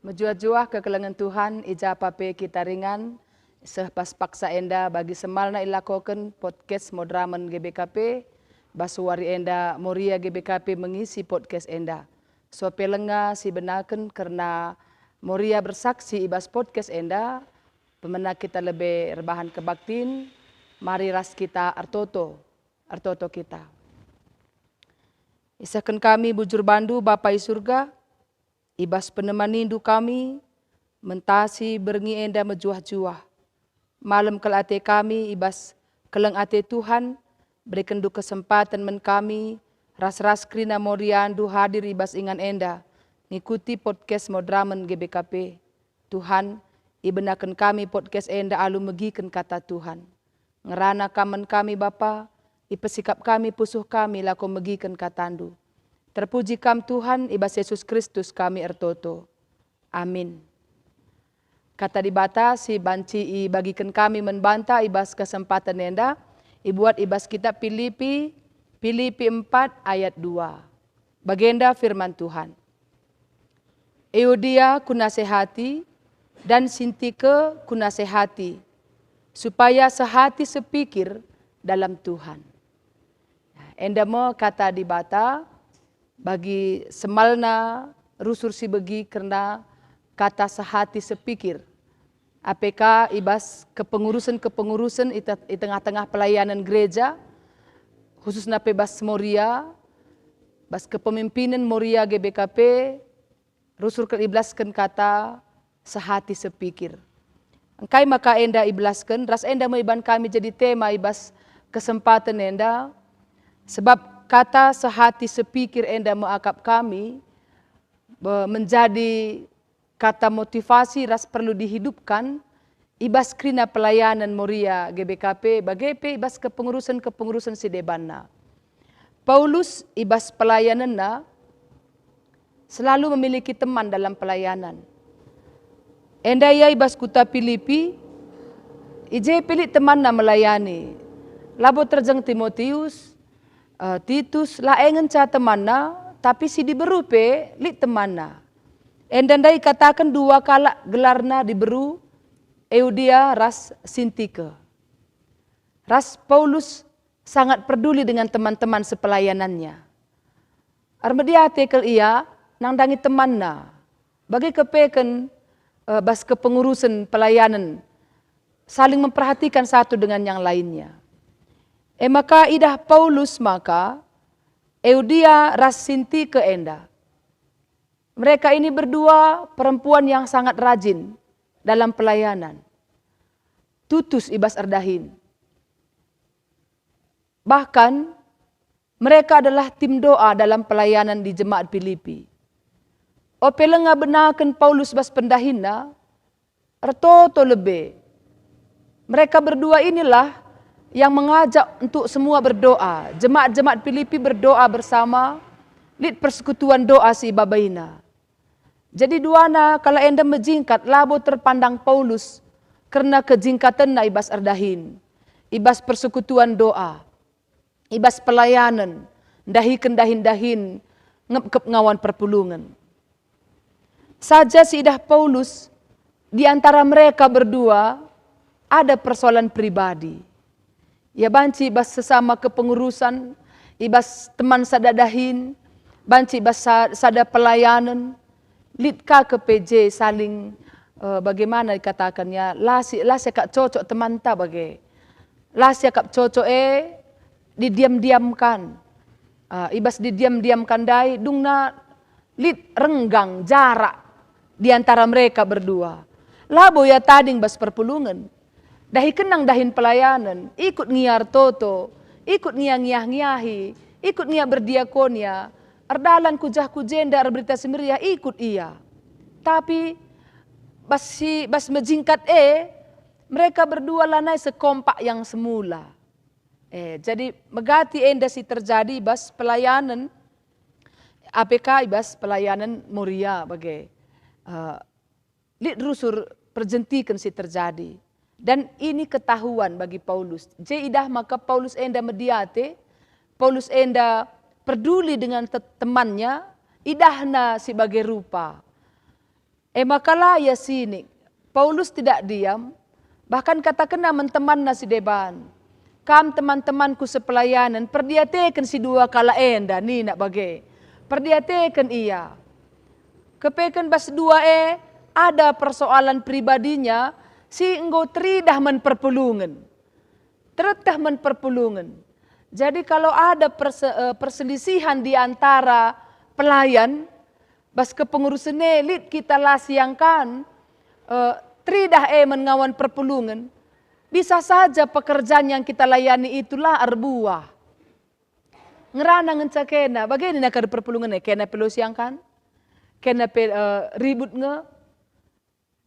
Menjuah-juah kekelengan Tuhan, ija pape kita ringan, sehpas paksa enda bagi semalna ilakoken podcast Modramen GBKP, basuari enda Moria GBKP mengisi podcast enda. So pelenga si benaken karena Moria bersaksi ibas podcast enda, pemena kita lebih rebahan kebaktin, mari ras kita artoto kita. Isakan kami bujur bandu Bapai surga, ibas peneman kami, mentasi berngi enda mejuah-juah. Malam kel ate kami, ibas keleng ate Tuhan, berikan du kesempatan men kami, ras-ras krina moriandu hadir ibas ingan enda, ngikuti podcast Modramen GBKP. Tuhan, ibenakan kami podcast enda alu megikan kata Tuhan. Ngerana kamen kami Bapa, ipesikap kami pusuh kami lako megikan katandu. Terpuji kam Tuhan, ibas Yesus Kristus kami ertoto. Amin. Kata dibatasi banci bagikan kami membanta ibas kesempatan enda, ibuat ibas kitab Filipi 4 ayat 2. Bagenda firman Tuhan. Eudia kunasehati dan Sintike kunasehati, supaya sehati sepikir dalam Tuhan. Enda mo kata dibata, bagi semalna rusur si begi karena kata sehati sepikir. APK ibas kepengurusan di tengah-tengah pelayanan gereja, khususnya bas Moria, bas kepemimpinan Moria GBKP, rusur keiblaskan kata sehati sepikir. Engkai maka enda iblaskan, ras enda mau iban kami jadi tema ibas kesempatan enda, sebab kata sehati sepikir enda meakap kami menjadi kata motivasi ras perlu dihidupkan ibas krina pelayanan Moria GBKP bagepe ibas kepengurusan si debana. Paulus ibas pelayananna selalu memiliki teman dalam pelayanan. Enda ia ibas kuta Filipi, ije pilih temanna melayani. Labo terjeng Timotius, Titus la engen ca temanna, tapi si diberupe li temanna. Endandai katakan dua kala gelarna diberu, Eudia ras Sintike. Ras Paulus sangat peduli dengan teman-teman sepelayanannya. Armedia tekel ia nangdangi temanna, bagi kepeken bas kepengurusan pelayanan, saling memperhatikan satu dengan yang lainnya. Maka idah Paulus maka Eudia ras Sintike enda. Mereka ini berdua perempuan yang sangat rajin dalam pelayanan. Tutus ibas erdahin. Bahkan mereka adalah tim doa dalam pelayanan di jemaat Filipi. Opelenga benakan Paulus bas pendahina, ertoto lebe. Mereka berdua inilah yang mengajak untuk semua berdoa. Jemaat-jemaat Filipi berdoa bersama, lid persekutuan doa si babaina. Jadi duana kalau enda menjingkat labo terpandang Paulus karena kejingkatan na ibas erdahin, ibas persekutuan doa, ibas pelayanan, dahiken dahin ngep ngawan perpulungan. Saja si idah Paulus di antara mereka berdua ada persoalan pribadi. Ya banci ibas sesama kepengurusan, ibas teman sadadahin, banci ibas sada pelayanan, litka ke PJ saling bagaimana dikatakannya, lasi kak cocok teman ta bagai, lasi kak cocok didiam-diamkan, ibas didiam-diamkan dai, dungna lit renggang jarak di antara mereka berdua. Labo ya tading bas perpulungan. Dahi kenang dahin pelayanan, ikut ngiar toto, ikut ngiyah-ngiyahi, ikut ngiyah berdiakonia, erdalan kujah kujenda berita semeriah ikut ia. Tapi bas menjingkat mereka berdua lanai sekompak yang semula. Jadi megati enda si terjadi bas pelayanan, APK ibas pelayanan Moria bagai lid rusur perjentikan si terjadi. Dan ini ketahuan bagi Paulus. Idah maka Paulus enda mediate, Paulus enda peduli dengan temannya, idahna sebagai rupa. Makalah ya sini. Paulus tidak diam, bahkan katakan teman nasi deban. Kam teman-temanku sepelayanan, perdiatekan si dua kala enda, ni nak bagai. Perdiatekan iya. Kepekan bas dua ada persoalan pribadinya, si engkau teridah menperpulungan. Teretah menperpulungan. Jadi kalau ada perselisihan di antara pelayan, bas kepengurusan elit kita lah siangkan, teridah mengawan perpulungan, bisa saja pekerjaan yang kita layani itulah arbuah. Ngerana ngencakena, bagaimana nak ada perpulungan kena perlu siangkan, kena ribut nge.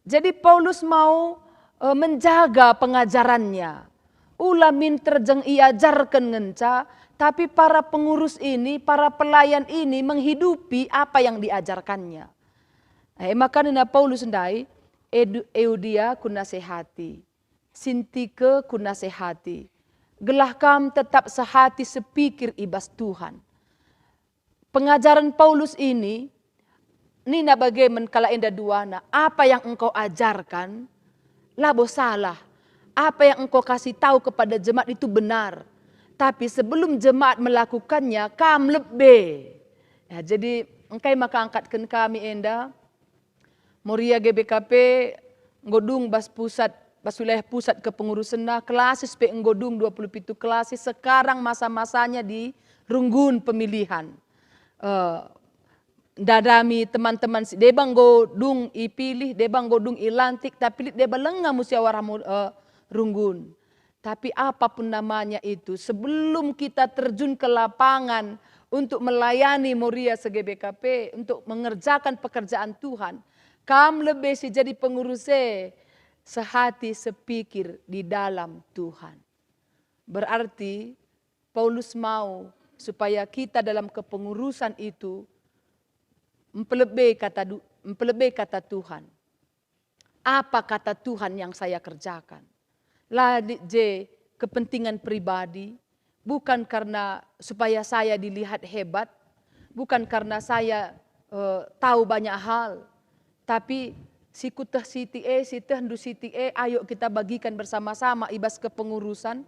Jadi Paulus mau menjaga pengajarannya. Ulamin terjeng iajarkan ngenca, tapi para pengurus ini, para pelayan ini menghidupi apa yang diajarkannya. Makanya Paulus ndai, Eudia ku nasihati, Sintike ku nasihati, gelah kam tetap sehati sepikir ibas Tuhan. Pengajaran Paulus ini bagaimana kala enda duana, apa yang engkau ajarkan, labo salah. Apa yang engkau kasih tahu kepada jemaat itu benar. Tapi sebelum jemaat melakukannya, kam lebih. Ya, jadi engkai maka angkatkan kami enda, Moria GBKP, ngodung bas pusat, bas wilayah pusat kepengurusan kelasis pe nggodung 27 kelasis, sekarang masa-masanya di runggun pemilihan. Dadami teman-teman si debang godung ipilih, debang godung ilantik, tapi debang lengah musyawarah runggun. Tapi apapun namanya itu, sebelum kita terjun ke lapangan untuk melayani Moria se-GBKP, untuk mengerjakan pekerjaan Tuhan, kam lebih si jadi pengurusnya sehati sepikir di dalam Tuhan. Berarti Paulus mau supaya kita dalam kepengurusan itu mempelebih kata Tuhan. Apa kata Tuhan yang saya kerjakan? Kepentingan pribadi, bukan karena supaya saya dilihat hebat, bukan karena saya tahu banyak hal, tapi si kutah siti ndu siti ayo kita bagikan bersama-sama ibas kepengurusan,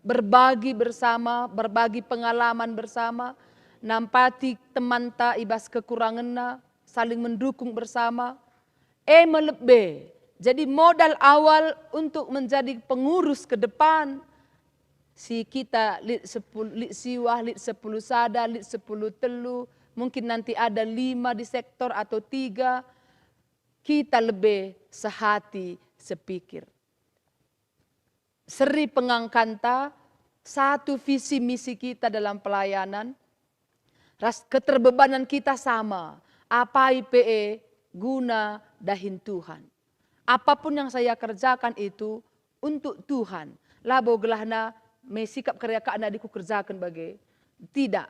berbagi bersama, berbagi pengalaman bersama, nampati teman ta ibas kekuranganna, saling mendukung bersama, melebih. Jadi modal awal untuk menjadi pengurus ke depan, si kita lit 10 siwah, lit 10 sada, lit 10 telu, mungkin nanti ada 5 di sektor atau 3, kita lebih sehati sepikir. Seri pengangkanta, satu visi misi kita dalam pelayanan, keterbebanan kita sama, apa IPE guna dahin Tuhan. Apapun yang saya kerjakan itu untuk Tuhan. Labo gelahna mesikap kerjakaan adikku kerjakan bagai. Tidak.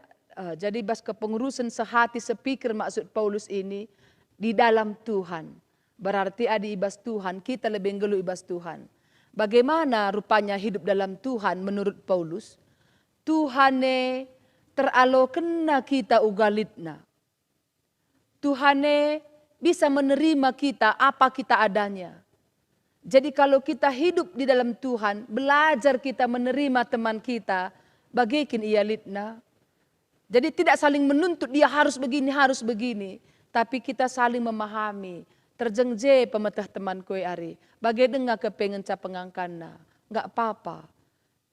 Jadi bas kepengurusan sehati sepikir maksud Paulus ini di dalam Tuhan. Berarti adi ibas Tuhan, kita lebih ngelu ibas Tuhan. Bagaimana rupanya hidup dalam Tuhan menurut Paulus? Tuhane teralo kena kita ugalitna. Tuhane bisa menerima kita apa kita adanya. Jadi kalau kita hidup di dalam Tuhan, belajar kita menerima teman kita, bagaikan ia litna. Jadi tidak saling menuntut dia harus begini, tapi kita saling memahami. Terjengje pemetah teman kue ari, bagai dengar kepengen ca pengangkana, nggak apa-apa.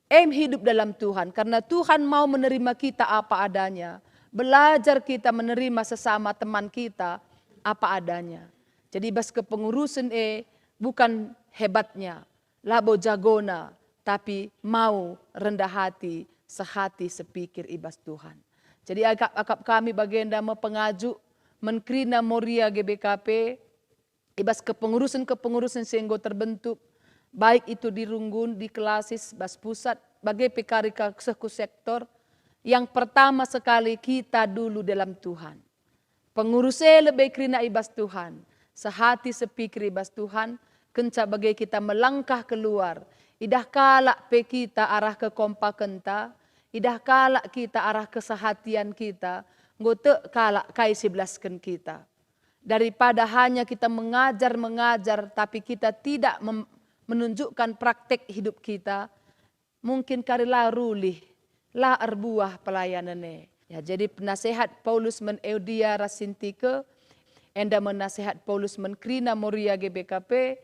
Hidup dalam Tuhan, karena Tuhan mau menerima kita apa adanya. Belajar kita menerima sesama teman kita apa adanya. Jadi bas kepengurusan bukan hebatnya, labo jagona, tapi mau rendah hati, sehati sepikir ibas Tuhan. Jadi akap kami bagenda pengaju, menkrina Moria GBKP, ibas kepengurusan sehingga terbentuk, baik itu di Runggun, di Kelasis, bas pusat, bagai pekarika seku sektor, yang pertama sekali kita dulu dalam Tuhan. Pengurusnya lebih kerina ibas Tuhan, sehati sepikir ibas Tuhan, kenca bagai kita melangkah keluar, idah kalak pe kita arah ke kompakenta, idah kalak kita arah kesehatian kita, ngote kalak kai 11 kita. Daripada hanya kita mengajar, tapi kita tidak menunjukkan praktek hidup kita, mungkin karilah rulih, la erbuah pelayanannya. Ya, jadi penasehat Paulus men Eudia Rasintike, enda menasehat Paulus men Krina Moria GBKP,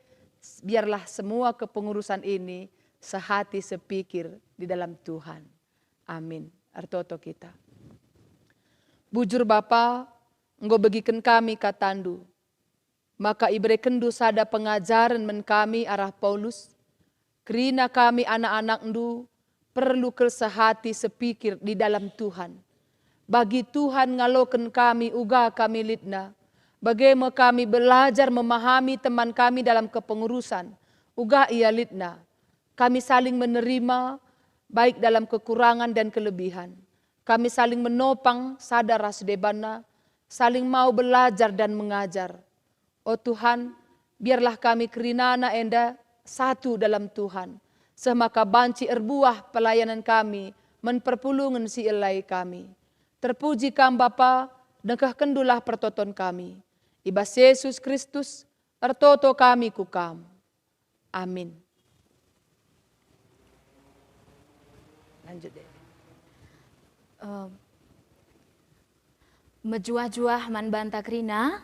biarlah semua kepengurusan ini sehati sepikir di dalam Tuhan. Amin. Artoto kita. Bujur Bapa, engkau bagikan kami katandu, maka ibre kendu sada pengajaran men kami arah Paulus, kerina kami anak-anak ndu perlu sehati sepikir di dalam Tuhan. Bagi Tuhan ngaloken kami uga kami litna, bagaimana kami belajar memahami teman kami dalam kepengurusan, uga ia litna. Kami saling menerima baik dalam kekurangan dan kelebihan. Kami saling menopang sadar rasdebana, saling mau belajar dan mengajar. Oh Tuhan, biarlah kami kerinana enda satu dalam Tuhan. Semaka banci erbuah pelayanan kami, menperpulungan si elai kami. Terpuji kam Bapa, dengkah kendulah pertoton kami. Ibas Yesus Kristus, ertoto kami kukam. Amin. Lanjut deh. Mejuah-juah man banta Krina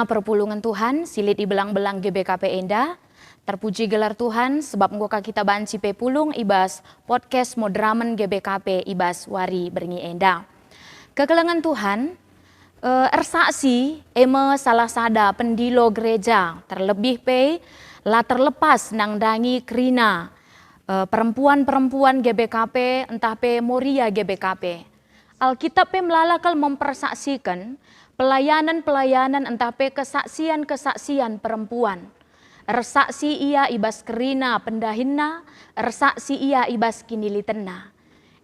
perpulungan Tuhan, silit di belang-belang GBKP Enda. Terpuji gelar Tuhan, sebab engkau kita banci pepulung ibas podcast Modramen GBKP ibas wari berngi Enda. Kekelengan Tuhan, ersaksi eme salah sada pendilo gereja, terlebih pe la terlepas nang dangi Krina, perempuan-perempuan GBKP, entah pe Moria GBKP. Alkitab melalakal mempersaksikan pelayanan-pelayanan entah pe kesaksian-kesaksian perempuan. Ersaksi ia ibas Krina pendahinna, ersaksi ia ibas kinilitenna.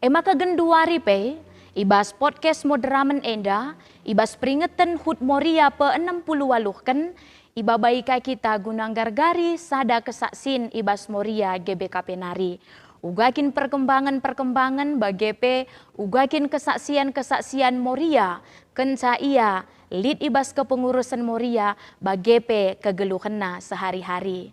Maka genduari pe ibas podcast Modramen Enda, ibas peringatan Hut Moria pe 60 waluhkan, iba baika kita gunang gargari sada kesaksin ibas Moria GBKP Nari. Ugakin perkembangan-perkembangan bagepe, ugakin kesaksian-kesaksian Moria, kenca ia, lid ibas kepengurusan Moria, bagepe kegeluhena sehari-hari.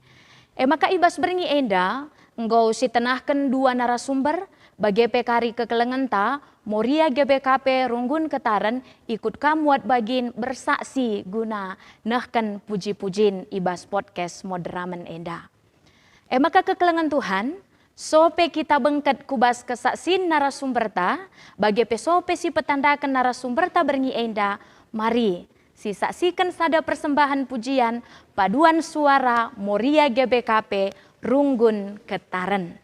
Maka ibas beringi Enda, engkau si tenahkan dua narasumber, bagepe kari kekelengenta, Moria GBKP Runggun Ketaran, ikut kamuat bagin bersaksi guna nahkan puji-pujin ibas podcast Modramen Enda. Maka kekelengan Tuhan, sope kita bengket kubas kesaksin narasumber ta, bagi sope si petandakan narasumber ta berngi Enda, mari si saksikan sada persembahan pujian paduan suara Moria GBKP Runggun Ketaran.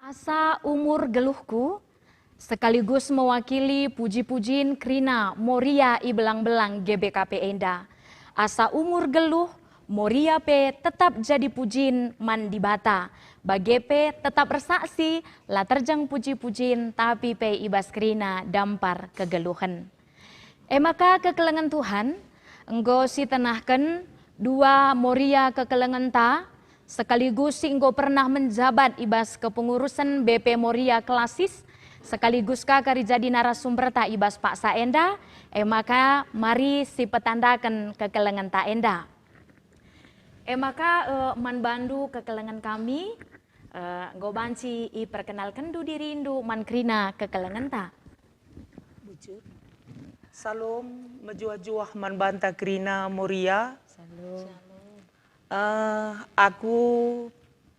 Asa umur geluhku sekaligus mewakili puji-pujiin Krina Moria i belang-belang GBKP Enda. Asa umur geluh Moria pe tetap jadi pujiin man di bata. Bagepe tetap bersaksi lah terjang puji-pujiin tapi pe ibas Krina dampar kegeluhan. Maka kekelengan Tuhan enggo si tenahkan dua Moria kekelengan ta sekaligus si enggo pernah menjabat ibas kepengurusan BP Moria Klasis sekaligus kari jadi narasumber ta ibas Pak Saenda. Maka mari si petandakan kekelengan ta enda. Maka man bandu kekelengan kami enggo banci i perkenalkan du diri indu man Krina kekelengan ta. Bujur. Salam mejuah-juah man banta Krina Moria. Salam. Aku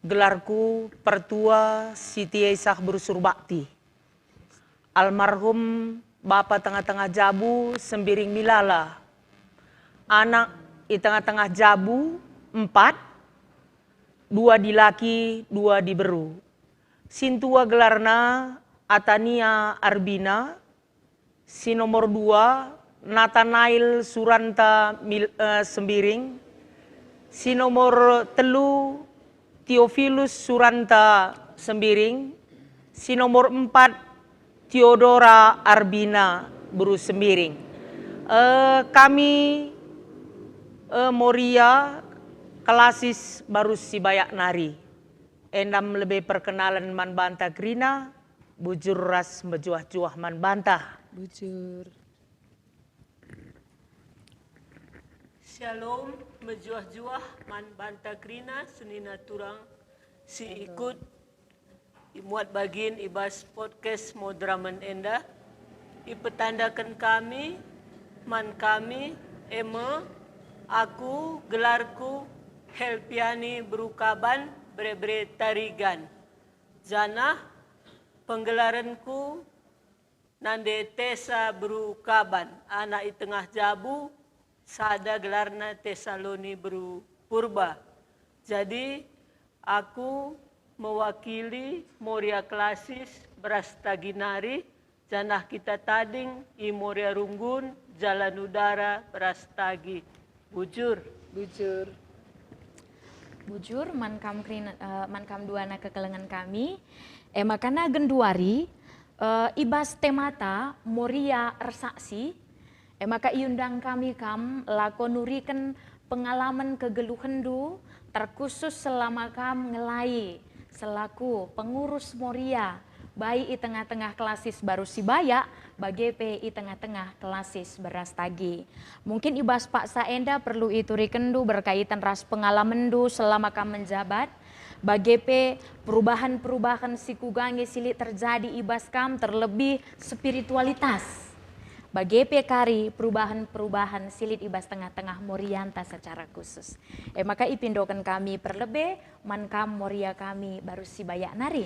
gelarku Pertua Siti Aisyah Bersur Bakti. Almarhum Bapak tengah-tengah Jabu Sembiring Milala. Anak di tengah-tengah Jabu 4, 2 di laki, 2 di beru. Sintua gelarna Atania Arbina. Si nomor 2 Nathanael Suranta Sembiring. Si nomor 3 Theophilus Suranta Sembiring. Si nomor 4 Theodora Arbina Beru Sembiring. Kami Moria Klasis baru si bayak nari. Endam lebih perkenalan man banta Krina. Bujur ras mejuah-juah man banta. Bujur. Shalom, mejuah-juah man banta Krina senina turang si ikut imuat bagin ibas podcast Modraman Enda. Ipetandakan kami, man kami, aku, gelarku, Helpiani Berukaban, Bre Tarigan. Janah, penggelaranku, Nande Tesa Berukaban, anak i tengah Jabu, sada gelarna Tesaloni Beru Purba. Jadi aku mewakili Moria Klasis Brastaginari, janah kita tading i Moria Runggun, Jalan Udara Brastagi. Bujur. Bujur. Bujur mankam duana kekelengan kami. Makana genduari ibas temata Moria Ersaksi. Maka iundang kami lako nurikan pengalaman kegeluhan du terkhusus selama kam ngelai selaku pengurus Moria baik i tengah-tengah klasis baru Sibaya bagi i tengah-tengah klasis Berastagi. Mungkin ibas Pak Saenda perlu iturikan du berkaitan ras pengalaman du selama kam menjabat bagi perubahan-perubahan sikugange silik terjadi ibas kam terlebih spiritualitas. Bagi kari perubahan-perubahan silit ibas tengah-tengah Morianta secara khusus. Maka ipindokan kami perlebih mankam Moria kami baru si bayak nari.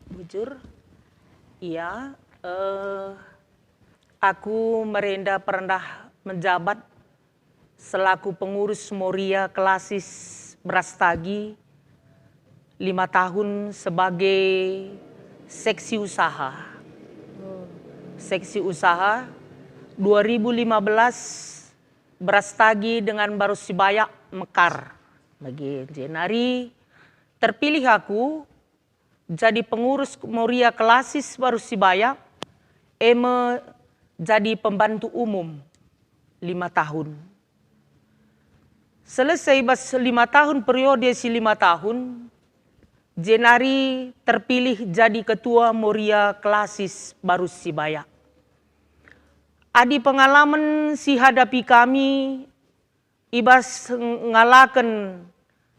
Bujur. Iya, aku merenda pernah menjabat selaku pengurus Moria Klasis Brastagi 5 tahun sebagai seksi usaha. Seksi usaha 2015 Brastagi dengan baru Sibayak Mekar. Bagi Jenari terpilih aku jadi pengurus Moria Klasis baru Sibayak. Jadi pembantu umum 5 tahun. Selesai 5 tahun periode si 5 tahun. Jenari terpilih jadi ketua Moria Klasis baru Sibayak. Adi pengalaman si hadapi kami, ibas ngalaken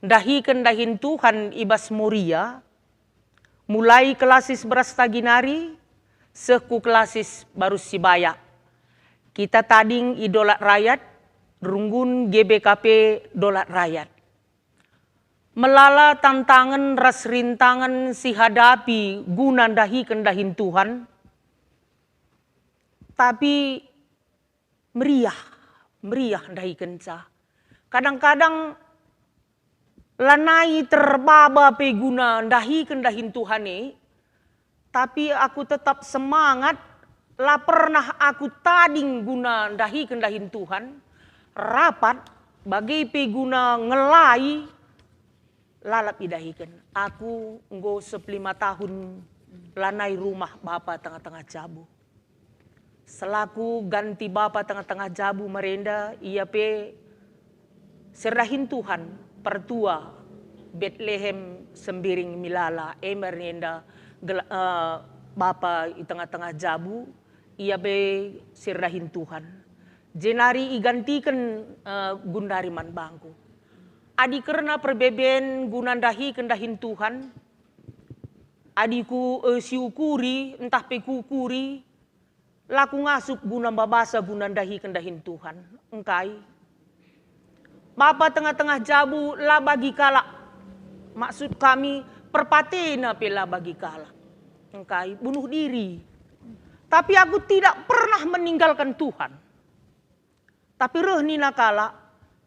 dahin Tuhan ibas Moria, mulai klasis Brastaginari, seku klasis baru Sibaya. Kita tading idolat rakyat, Runggun GBKP dolat rakyat. Melala tantangan ras rintangan si hadapi guna dahin Tuhan, tapi meriah dahi kenca. Kadang-kadang lanai terbaba pe guna dahin Tuhan Tapi aku tetap semangat, lah pernah aku tading guna dahi kendahin Tuhan, rapat bagi pe guna ngelai, lalap idahikan. Aku nggo 15 tahun lanai rumah Bapa tengah-tengah Jabu. Selaku ganti Bapa tengah-tengah Jabu merenda, ia pe serahin Tuhan pertua Bethlehem Sembiring Milala merenda Bapa di tengah-tengah Jabu, ia be serahin Tuhan. Jenari igantikan gundari man bangku. Adi karena perbeben gunandahi kendahin Tuhan, adiku siukuri entah pekukuri, laku ngasup guna babasa gunandahi kendahin Tuhan. Engkai, Bapa tengah-tengah Jabu lah bagi kala, maksud kami perpatena pela bagi kala. Engkai bunuh diri, tapi aku tidak pernah meninggalkan Tuhan. Tapi roh nina kala,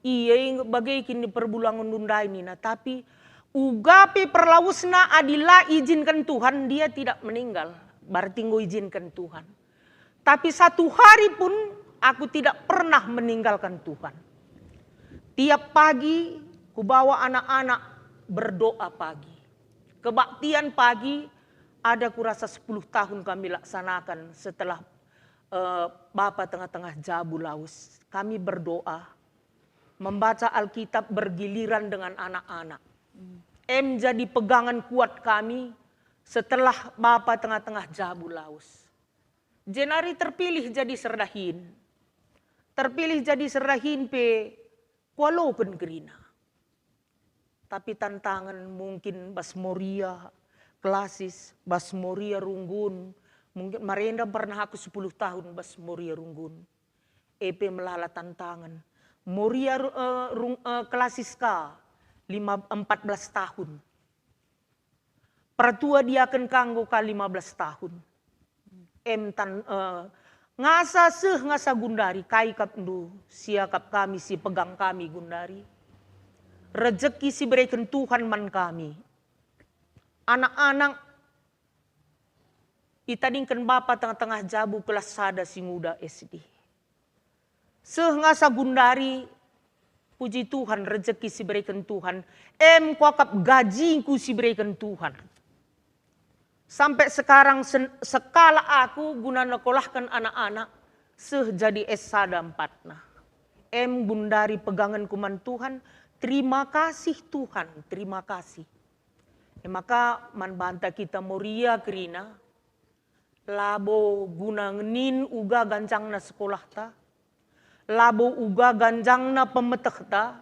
iya bagai kini perbulangan nundai nina, tapi ugapi perlausna adila izinkan Tuhan, dia tidak meninggal. Berarti ngo izinkan Tuhan. Tapi satu hari pun aku tidak pernah meninggalkan Tuhan. Tiap pagi ku bawa anak-anak berdoa pagi. Kebaktian pagi ada kurasa 10 tahun kami laksanakan setelah Bapa tengah-tengah Jabu Laus. Kami berdoa, membaca Alkitab bergiliran dengan anak-anak. Jadi pegangan kuat kami setelah Bapa tengah-tengah Jabu Laus. Jenari terpilih jadi serdahin. Terpilih jadi serdahin pe kualoken gerina. Tapi tantangan mungkin Bas Moria, klasis, Bas Moria Runggun. Mungkin Marenda pernah aku 10 tahun Bas Moria Runggun. EP melala tantangan. Moria klasis K 14 tahun. Pertua dia akan kanggo K 15 tahun. Ngasa gundari kai kap ndu siakap kami si pegang kami gundari. Rezeki si berikan Tuhan man kami. Anak-anak itadingkan Bapa tengah-tengah Jabu kelas sada si muda SD. Ngasa gundari puji Tuhan rezeki si berikan Tuhan. Kuakap gajiku si berikan Tuhan. Sampai sekarang sekala aku guna nekolahkan anak-anak jadi S1 empatna. Gundari pegangan kuman Tuhan, terima kasih Tuhan, terima kasih. Maka man banta kita Moria kerina, labo guna ngenin uga gancangna sekolah ta, labo uga ganjangna pemeteh ta,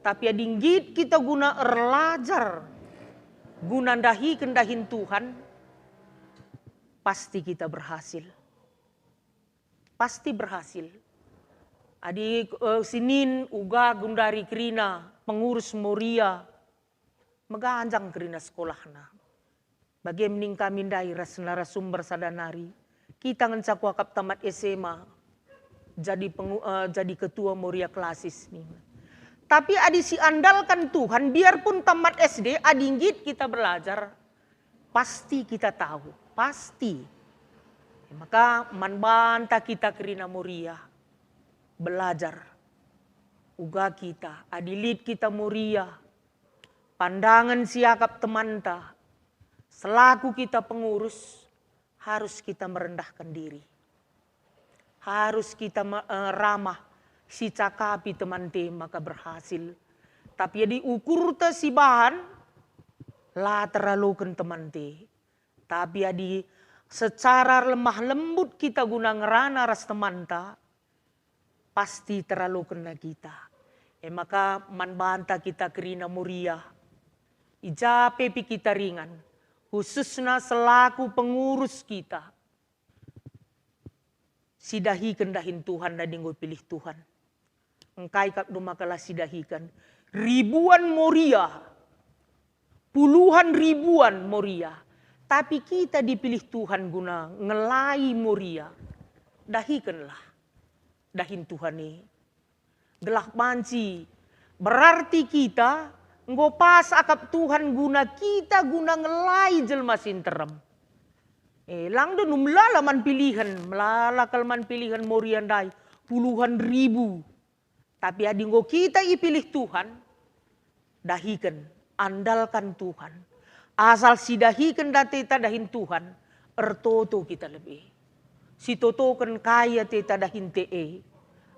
tapi adinggit kita guna erlajar, guna dahi kendahin Tuhan, pasti kita berhasil. Pasti berhasil. Adi sinin uga gundari kerina pengurus Moria meganjang kerina sekolahna. Bagi mending kami daerah narasumber sadanari. Kita ngencak wakap tamat SMA jadi ketua Moria klasis nih. Tapi adi si andalkan Tuhan biarpun tamat SD adinggit kita belajar pasti kita tahu. Pasti. Maka manbanta kita kerina Moria. Belajar. Uga kita. Adilit kita Moria. Pandangan siakap temanta. Selaku kita pengurus. Harus kita merendahkan diri. Harus kita ramah. Si cakapi teman-teman maka berhasil. Tapi jadi ukur te si bahan. Lah terlalukan teman-teman. Tapi adi secara lemah lembut kita guna ngerana ras temanta, pasti terlalu kena kita. Maka manbanta kita kerina Moria, ijape pi kita ringan, khususnya selaku pengurus kita. Sidahi kendahin Tuhan dan dinggo pilih Tuhan. Engkai kak dumakalah sidahikan. Ribuan Moria, puluhan ribuan Moria. Tapi kita dipilih Tuhan guna ngelai Moria. Dahikanlah. Dahin Tuhan ini. Gelah banci. Berarti kita ngopas akap Tuhan guna kita guna ngelai jelma sinterem. Lang do melalaman pilihan, melalakalman pilihan moriandai puluhan ribu. Tapi adinggo kita ipilih Tuhan, dahikan, andalkan Tuhan. Asal si dahikan dateta dahin Tuhan, ertoto kita lebih. Si totokan kaya teta dahin te.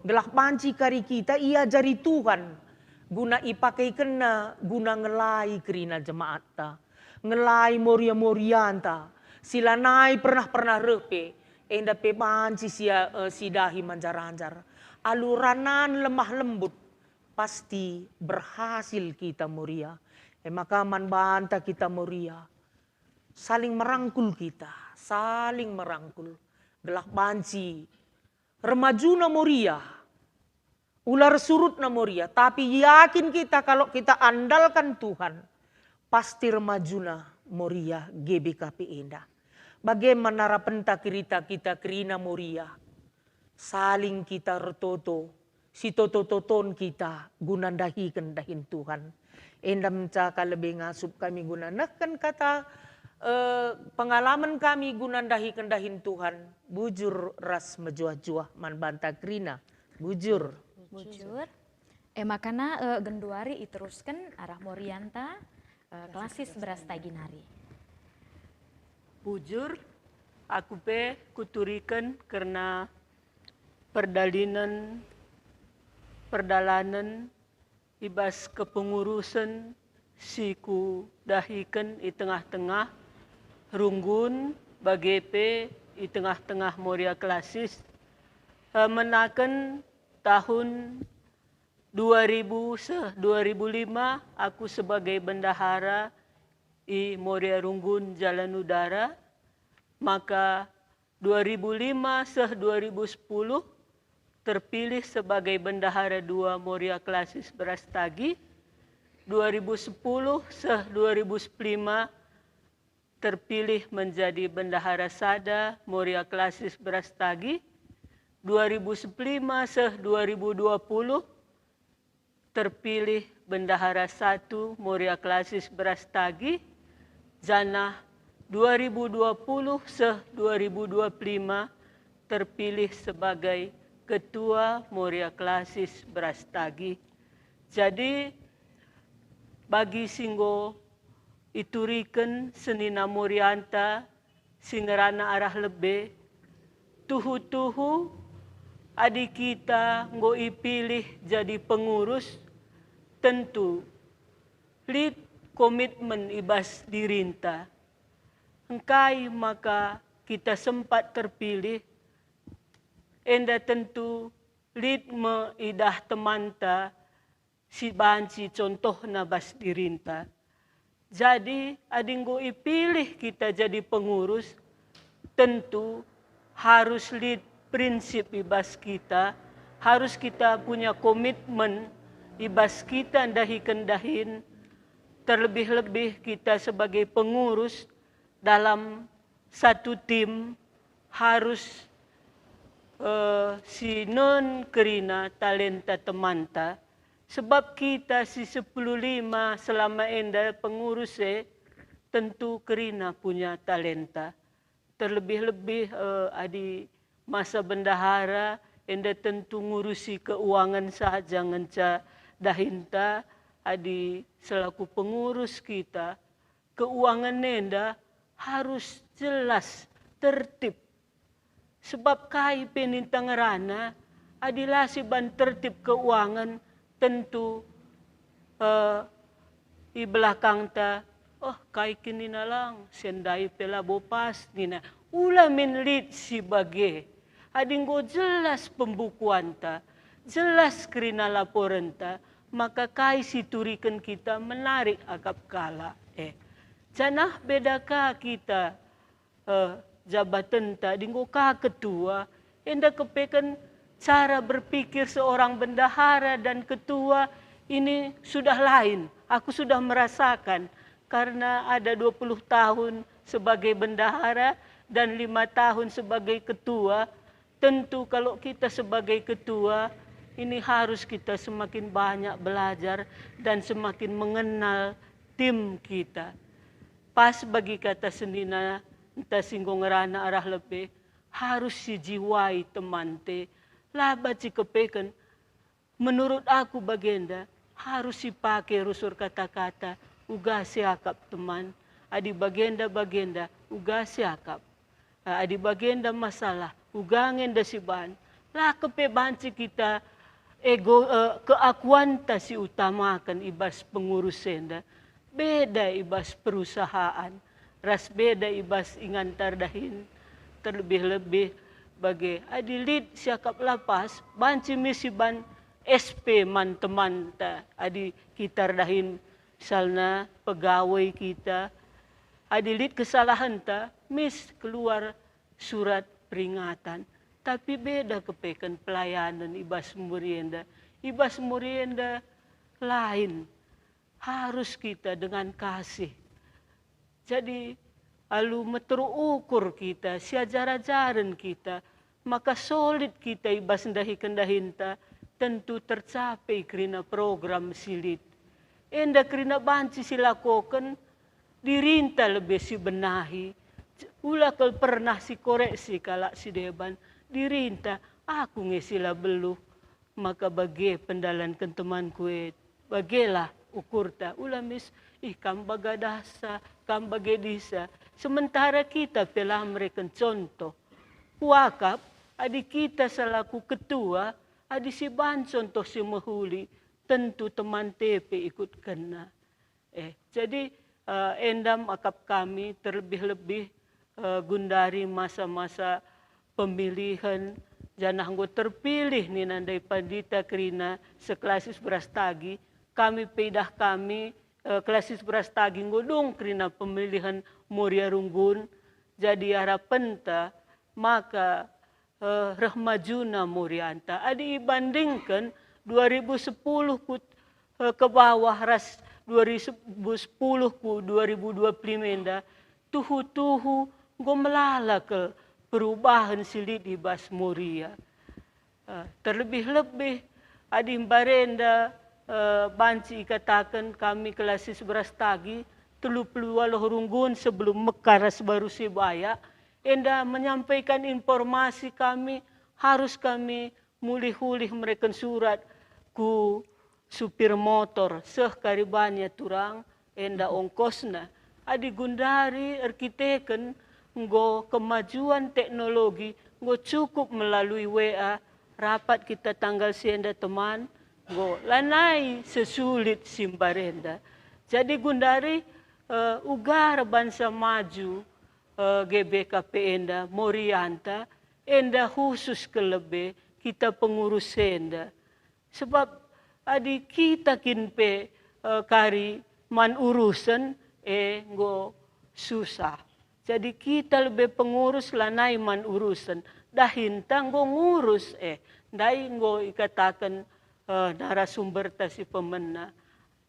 Gelah panci kari kita ia jari Tuhan. Guna ipakai kena, guna ngelai kerina jemaat ta. Ngelai moria-morianta. Sila nai pernah repe. Enda pe panci si dahi manjar-anjar. Aluranan lemah lembut. Pasti berhasil kita moria. Maka banta kita moria. Saling merangkul kita. Saling merangkul. Gelah panci. Remajuna moria. Ular surut na moria. Tapi yakin kita kalau kita andalkan Tuhan. Pasti remajuna moria GBKP Enda. Bagaimana rapenta kerita kita kerina moria. Saling kita retoto. Si toto-toton kita gunandahikan dahin Tuhan. Enda mencaka lebih ngasup kami gunanakan kata pengalaman kami gunandahikan dahin Tuhan. Bujur ras mejuah-juah man banta kerina. Bujur. Makana genduari iteruskan arah morianta klasis beras taginari. Bujur, aku kuturikan karena perdalanan ibas kepengurusan siku dahikan di tengah-tengah runggun bagepe di tengah-tengah moria klasis menakan tahun 2005 aku sebagai bendahara di Moria Runggun Jalan Udara. Maka 2005 2010 terpilih sebagai bendahara 2 Moria Klasis Brastagi. 2010 2005 terpilih menjadi bendahara Sada Moria Klasis Brastagi. 2005 2020 terpilih bendahara 1 Moria Klasis Brastagi. Janah 2020 2025 terpilih sebagai ketua Moria Klasis Brastagi. Jadi bagi singgo ituriken senina morianta singerana arah lebe tuhu-tuhu adik kita nggo ipilih jadi pengurus, tentu lead komitmen ibas dirinta. Engkai maka kita sempat terpilih, enda tentu lead meidah temanta si banci contoh nabas dirinta. Jadi adinggo ipilih kita jadi pengurus, tentu harus lead prinsip ibas kita, harus kita punya komitmen ibas kita dahin, terlebih-lebih kita sebagai pengurus dalam satu tim harus si non kerina talenta temanta, sebab kita si 10.5 selama enda pengurus tentu kerina punya talenta, terlebih-lebih adi masa bendahara enda tentu ngurusi keuangan saja ngenca dahinta adi selaku pengurus kita keuangan enda harus jelas tertib sebab kai penintang rana adilah si ban tertib keuangan tentu di belakang ta kai kini nalang sendai pela bopas nina ulamin lead si bage adinggo jelas pembukuan ta, jelas kerina laporan ta, maka kai siturikan kita menarik akap kala. Janah bedaka kita jabatan ta, dinggo ka ketua, enda kepekan cara berpikir seorang bendahara dan ketua ini sudah lain. Aku sudah merasakan karena ada 20 tahun sebagai bendahara dan 5 tahun sebagai ketua. Tentu kalau kita sebagai ketua, ini harus kita semakin banyak belajar dan semakin mengenal tim kita. Pas bagi kata senina entah singgung ngerana arah lebih, harus dijiwai teman te. Laba cikepeken, menurut aku bagenda, harus dipakai rusur kata-kata, uga siakap teman. Adi bagenda, uga siakap. Adi bagenda masalah, uga ngenda si ban. Lah kepebanci kita, keakuan ta si utamakan ibas pengurus senda. Beda ibas perusahaan. Ras beda ibas ingantar dahin. Terlebih-lebih bagi adilit siakap lapas, banci misi ban SP man teman ta. Adi kitar dahin misalnya pegawai kita. Adilit kesalahan ta, mis keluar surat peringatan. Tapi beda kepekan pelayanan ibas murienda. Ibas murienda lain. Harus kita dengan kasih. Jadi alu meterukur kita, siajar-ajaran kita, maka solid kita ibas kendahinta tentu tercapai kerana program silit. Enda kerana banci silakokan, dirinta lebih si benahi. Ulah kalau pernah si koreksi kalak si deban, dirinta, aku ngesila beluh. Maka bagi pendalan ke teman kue, bagilah ukurta. Ulah mis, kam baga dasa, kam baga disa. Sementara kita telah mereka contoh. Wakap, adik kita selaku ketua, adik si ban contoh si mahuli, tentu teman TP ikut kena. Jadi endam akap kami terlebih-lebih gundari masa-masa pemilihan janah anggo terpilih ni nandai pandita kerina seklasis Brastagi, kami pedah kami klasis Brastagi ngodong kerina pemilihan Muria Runggun, jadi harapan ta maka rahmajuna Murianta. Adi bandingkan 2010 ke bawah ras 2010 ku 2020 menda tuhu-tuhu go melala ke perubahan silit di Bas Muria. Terlebih-lebih adim barenda banci katakan kami klasis Brastagi 30 Runggun sebelum Mekaras baru Sibaya. Enda menyampaikan informasi kami harus kami mulih-hulih mereka surat ku supir motor karibanya turang enda ongkosna. Adi gundari arkiteken nggo kemajuan teknologi nggo cukup melalui WA rapat kita tanggal sienda teman nggo lanai sesulit simbarenda. Jadi gundari ugar bangsa maju GBKP enda Morianta enda khusus kelebe kita pengurus enda. Sebab adi kita kinpe kari man urusan nggo susah. Jadi kita lebih pengurus lanai man urusan. Dahinta nggo ngurus dai nggo ikatakan narasumber ta si pemena.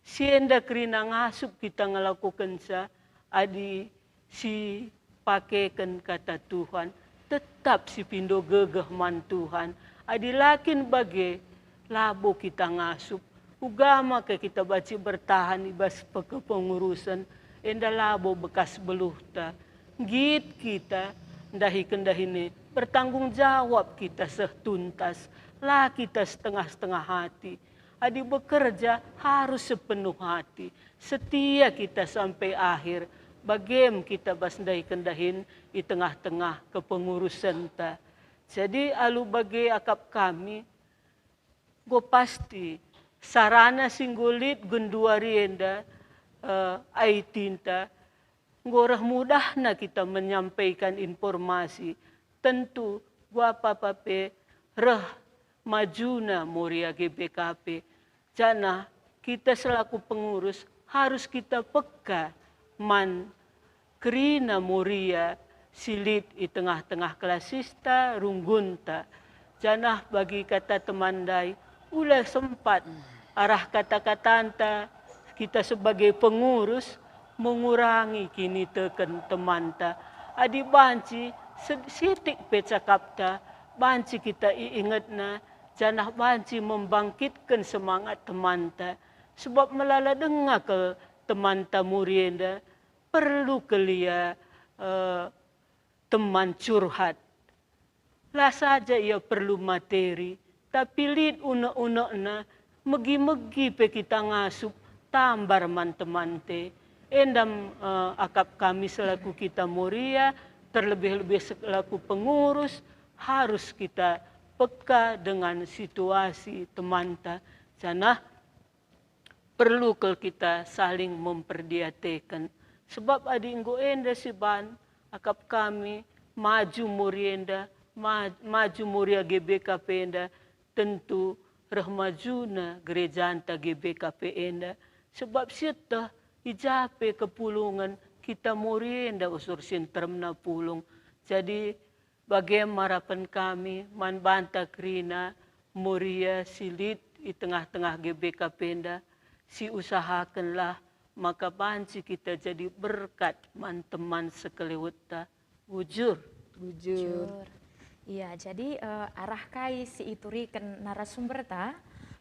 Sienda kerina ngasup kita ngelakukan sa adi si pakaikan kata Tuhan. Tetap si pindo gegeh man Tuhan. Adi lakin bagi labo kita ngasup. Ugama ke kita baca bertahan ibas pengurusan. Enda labo bekas beluh ta. Git kita dahi-kendahini bertanggung jawab kita setuntas. Lah kita setengah-setengah hati. Adi bekerja harus sepenuh hati. Setia kita sampai akhir. Bagem kita basndai kendahin di tengah-tengah kepengurusan ta. Jadi alu bagi akap kami, go pasti sarana singgulit gunduari enda aitinta, ngorah mudah na kita menyampaikan informasi. Tentu gua papape reh majuna Muria GBKP. Jana kita selaku pengurus harus kita peka man kerina Muria silit di tengah-tengah klasista runggunta. Janah bagi kata temandai, ulah sempat arah kata-katanta kita sebagai pengurus mengurangi kini teken temanta. Adi banci sitik pecakapta, banci kita ingat na, janah banci membangkitkan semangat temanta. Sebab melala dengar ke temanta Murienda perlu kelia teman curhat. Lah saja ia perlu materi, tapi lid unek-unek na, megi-megi pe kita ngasup, tambar man-teman te. Endam akap kami selaku kita Moria, terlebih-lebih selaku pengurus, harus kita peka dengan situasi teman ta. Janah perlu kalau kita saling memperdiatekan. Sebab adinggo enda si ban, akap kami maju Morienda, maju Moria GBKP enda, tentu rahmajuna gereja anta GBKP enda. Sebab sieta ijape kepulungan kita Morienda usur sintermna pulung. Jadi bagaimana harapan kami man banta krina Moria silit di tengah-tengah GBKP enda, si usahakanlah maka banci kita jadi berkat man teman sekeleweta. Bujur. Iya, jadi arah kai si ituri ken narasumber ta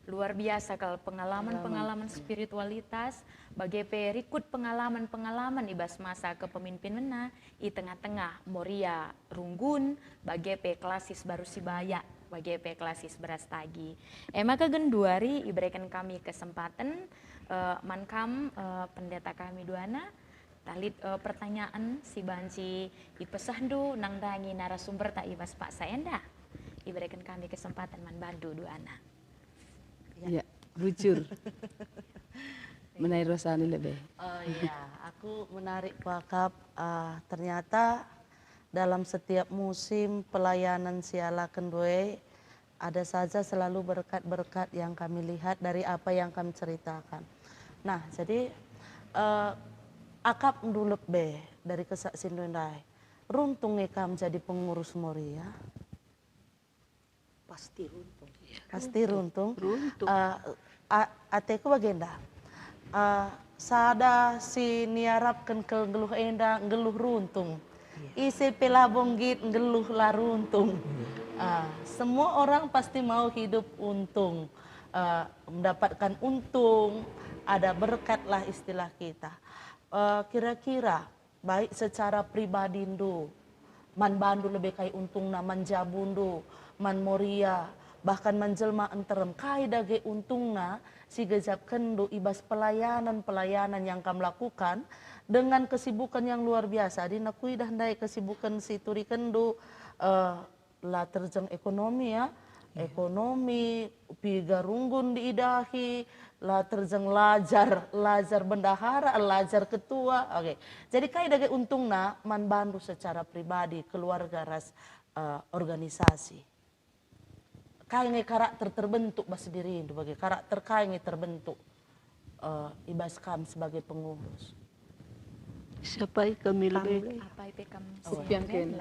luar biasa kalau pengalaman spiritualitas bagi perikut pengalaman ibas masa kepemimpinan di tengah-tengah Moria Runggun bagi pe klasis baru Sibaya bagi pe klasis beras tagi. Maka genduari iberikan kami kesempatan mankam pendeta kami duana talit pertanyaan si banci ipesandu nang dangi narasumber tak ibas Pak Saenda. Iberikan kami kesempatan manbandu duana. Ya, bujur. Menai Rosani lebih. Oh iya, aku menarik wakaf. Ternyata dalam setiap musim pelayanan Siala Kendue ada saja selalu berkat-berkat yang kami lihat dari apa yang kami ceritakan. Nah, jadi akap dulu be dari kesaksian Dundai. Runtung ekam jadi pengurus Moria. Pasti runtung. Pasti runtung. Runtung. Ateku bagenda. Sada si niarapkan ke geluh enda geluh runtung. Isi pelabong git geluh la runtung. Semua orang pasti mau hidup untung. Mendapatkan untung, ada berkat lah istilah kita. Kira-kira baik secara pribadi ndu, man bandu lebih kai untung na man jabundu, man Moria, bahkan menjelma enterem kai dage untungna si gejap kendu ibas pelayanan yang kami lakukan dengan kesibukan yang luar biasa. Di nakui dah ndai kesibukan si turi kendu lah terjang ekonomi ya. Ekonomi, piga runggun diidahi, lah terjang lajar bendahara, lajar ketua. Oke. Jadi kai dage untungna man bandu secara pribadi, keluarga ras organisasi. Kai nge karakter terbentuk bas diri itu bagi karakter kai nge terbentuk ibas kam sebagai pengurus. Siapa kami lebih? Apa itu kamu? Sepian ken.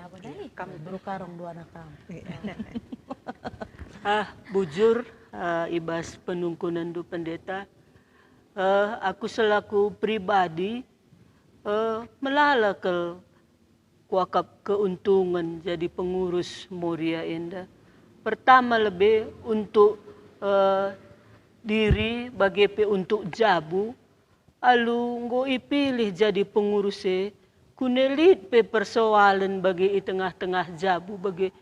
Kami berukarong dua anak kami. Bujur ibas penungkunan du pendeta. Aku selaku pribadi melalakal kuakap keuntungan jadi pengurus Moria Enda. Pertama lebih untuk diri bagi untuk jabu. Alu nggo ipilih jadi pengurusnya, kunelit pe persoalan bagi i tengah-tengah jabu bagi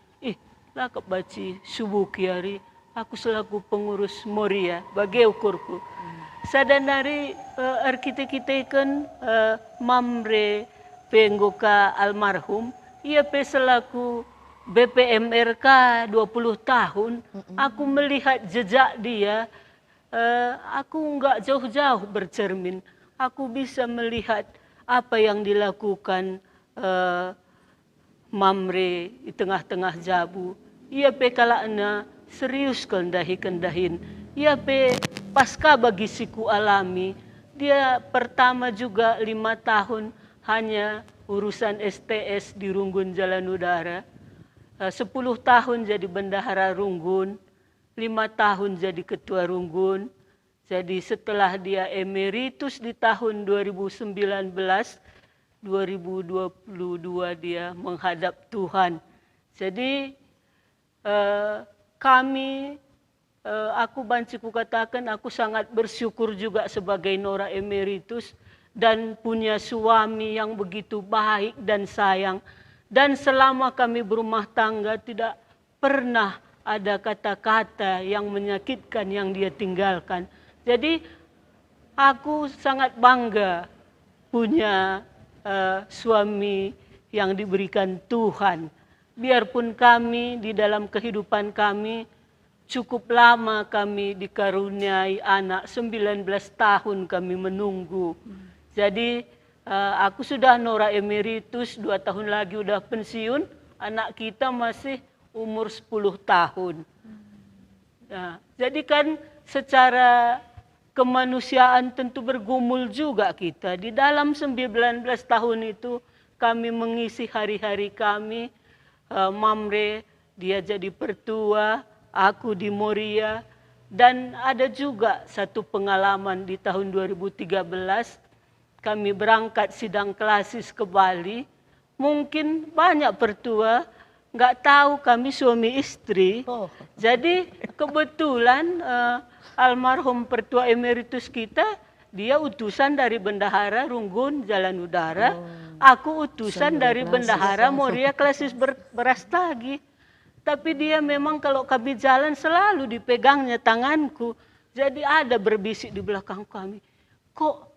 lakap baci subuh kiari aku selaku pengurus Moria bagi ukurku. Sadanari arkitek kan mamre penggoka almarhum ia pe selaku BPMRK 20 tahun aku melihat jejak dia. Aku enggak jauh-jauh bercermin. Aku bisa melihat apa yang dilakukan Mamre di tengah-tengah jabu. Ia pe kalakna serius kendahin. Ia pe pasca bagi siku alami. Dia pertama juga 5 tahun hanya urusan STS di Runggun Jalan Udara. 10 tahun jadi bendahara Runggun. 5 tahun jadi ketua Runggun. Jadi setelah dia emeritus di tahun 2019, 2022 dia menghadap Tuhan. Jadi aku banciku katakan aku sangat bersyukur juga sebagai Nora emeritus dan punya suami yang begitu baik dan sayang. Dan selama kami berumah tangga tidak pernah ada kata-kata yang menyakitkan yang dia tinggalkan. Jadi aku sangat bangga punya suami yang diberikan Tuhan. Biarpun kami di dalam kehidupan kami cukup lama kami dikaruniai anak, 19 tahun kami menunggu. Jadi aku sudah Nora Emeritus, 2 tahun lagi udah pensiun, anak kita masih umur 10 tahun. Nah, jadi kan secara kemanusiaan tentu bergumul juga kita. Di dalam 19 tahun itu kami mengisi hari-hari kami. Mamre dia jadi pertua, aku di Moria. Dan ada juga satu pengalaman di tahun 2013, kami berangkat sidang klasis ke Bali. Mungkin banyak pertua nggak tahu kami suami istri. Jadi kebetulan almarhum pertua emeritus kita, dia utusan dari Bendahara Runggun Jalan Udara. Aku utusan dari Bendahara Moria Klasis Berastagi. Tapi dia memang kalau kami jalan selalu dipegangnya tanganku. Jadi ada berbisik di belakang kami. Kok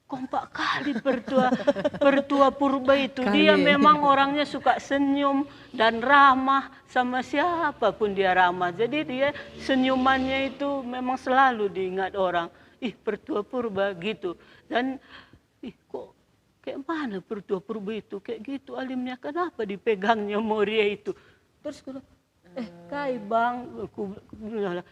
kompak kali pertua purba itu. Dia memang orangnya suka senyum dan ramah, sama siapapun dia ramah. Jadi dia senyumannya itu memang selalu diingat orang. Ih, pertua purba gitu. Dan kok kayak mana pertua purba itu? Kayak gitu alimnya, kenapa dipegangnya Moria itu? Terus aku kai bang, aku bilang,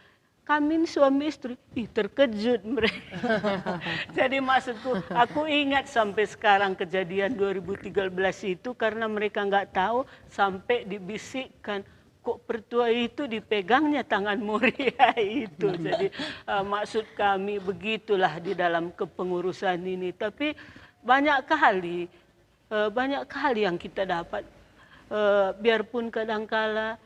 kami ini suami istri. Ih, terkejut mereka. Jadi maksudku, aku ingat sampai sekarang kejadian 2013 itu karena mereka nggak tahu sampai dibisikkan kok pertua itu dipegangnya tangan Moria itu. Jadi maksud kami begitulah di dalam kepengurusan ini. Tapi banyak kali yang kita dapat. Biarpun kadangkala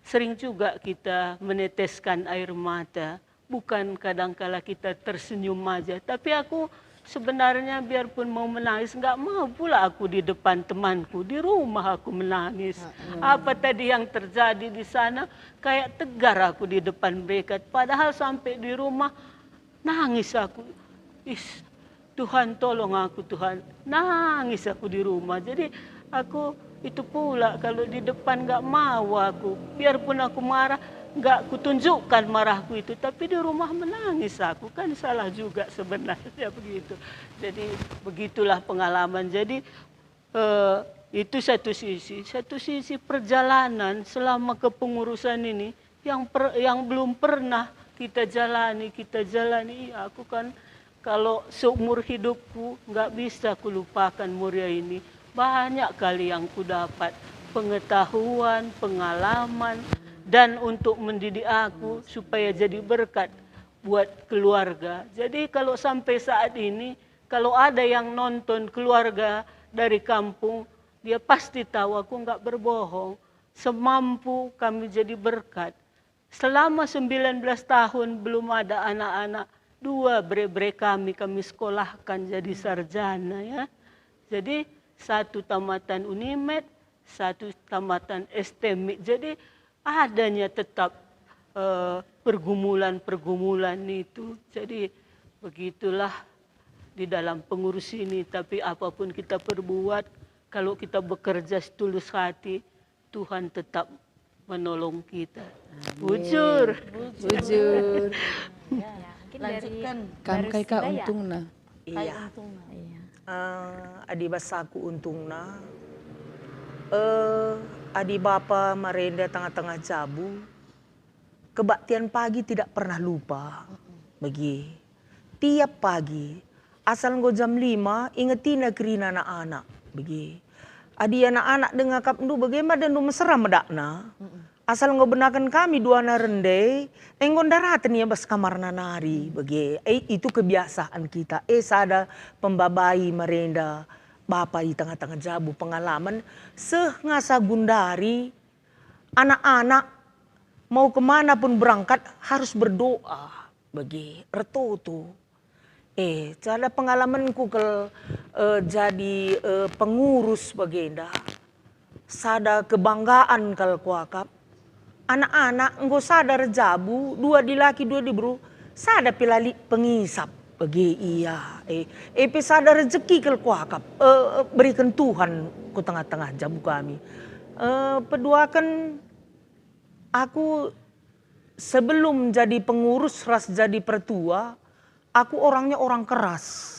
sering juga kita meneteskan air mata, bukan kadangkala kita tersenyum aja. Tapi aku sebenarnya biarpun mau menangis, nggak mau pula aku di depan temanku, di rumah aku menangis. Apa tadi yang terjadi di sana, kayak tegar aku di depan mereka. Padahal sampai di rumah nangis aku. Tuhan tolong aku Tuhan, nangis aku di rumah. Jadi aku itu pula kalau di depan nggak mau aku, biarpun aku marah, nggak kutunjukkan marahku itu, tapi di rumah menangis aku, kan salah juga sebenarnya begitu. Jadi begitulah pengalaman. Jadi itu satu sisi perjalanan selama kepengurusan ini yang belum pernah kita jalani. Aku kan kalau seumur hidupku nggak bisa kulupakan Moria ini. Banyak kali yang ku dapat pengetahuan, pengalaman, dan untuk mendidik aku supaya jadi berkat buat keluarga. Jadi kalau sampai saat ini, kalau ada yang nonton keluarga dari kampung, dia pasti tahu aku nggak berbohong. Semampu kami jadi berkat. Selama 19 tahun belum ada anak-anak, 2 bre-bre kami sekolahkan jadi sarjana ya. Jadi 1 tamatan Unimed, 1 tamatan STMI. Jadi adanya tetap pergumulan itu. Jadi begitulah di dalam pengurus ini. Tapi apapun kita perbuat, kalau kita bekerja setulus hati, Tuhan tetap menolong kita. Bujur. Lanjutkan. Kam kai ka untungna. Iya. Adi basaku untungna. Adi bapa marenda tengah-tengah jabu. Kebaktian pagi tidak pernah lupa. Bagi tiap pagi asal ngo jam 5 ingetin kerina anak-anak. Bagi adi anak-anak dengar kapndu bagaimana dan mesra medakna. Asal ngo benakan kami 2 narende, enggon daratan ya bas kamar nanari. Bagi itu kebiasaan kita. Sada pembabai merenda bapa di tengah-tengah jabu pengalaman sengasa gundari anak-anak mau kemana pun berangkat harus berdoa. Bagi retoto. Cara pengalamanku jadi pengurus bagenda. sada kebanggaan kal kuakap. Anak-anak engko sadar jabu, 2 di laki 2 di bro, sada pilali pengisap bagi iya. Pe sadar rezeki kal kuakap, berikan Tuhan ku tengah-tengah jabu kami. Peduakan aku sebelum jadi pengurus ras jadi pertua, aku orangnya orang keras.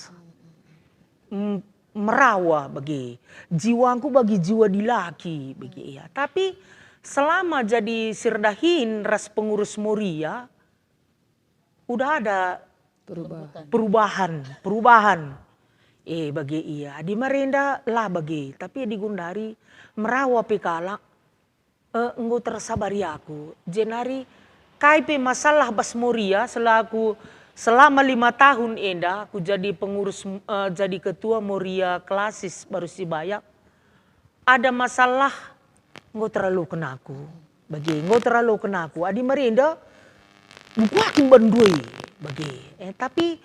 Merawa bagi jiwaku bagi jiwa di laki bagi iya. Tapi selama jadi sirdahin ras pengurus Moria udah ada perubahan. Bagi iya di Marenda lah bagi, tapi di Gundari merawa pekalak enggo tersabari aku. Jenari kaipe masalah bas Moria selama 5 tahun enda aku jadi pengurus jadi ketua Moria Klasis baru si Bayak. Ada masalah nggak terlalu kenaku. Nggak terlalu kenaku. Adi Marenda buku aku bandui bagi. Tapi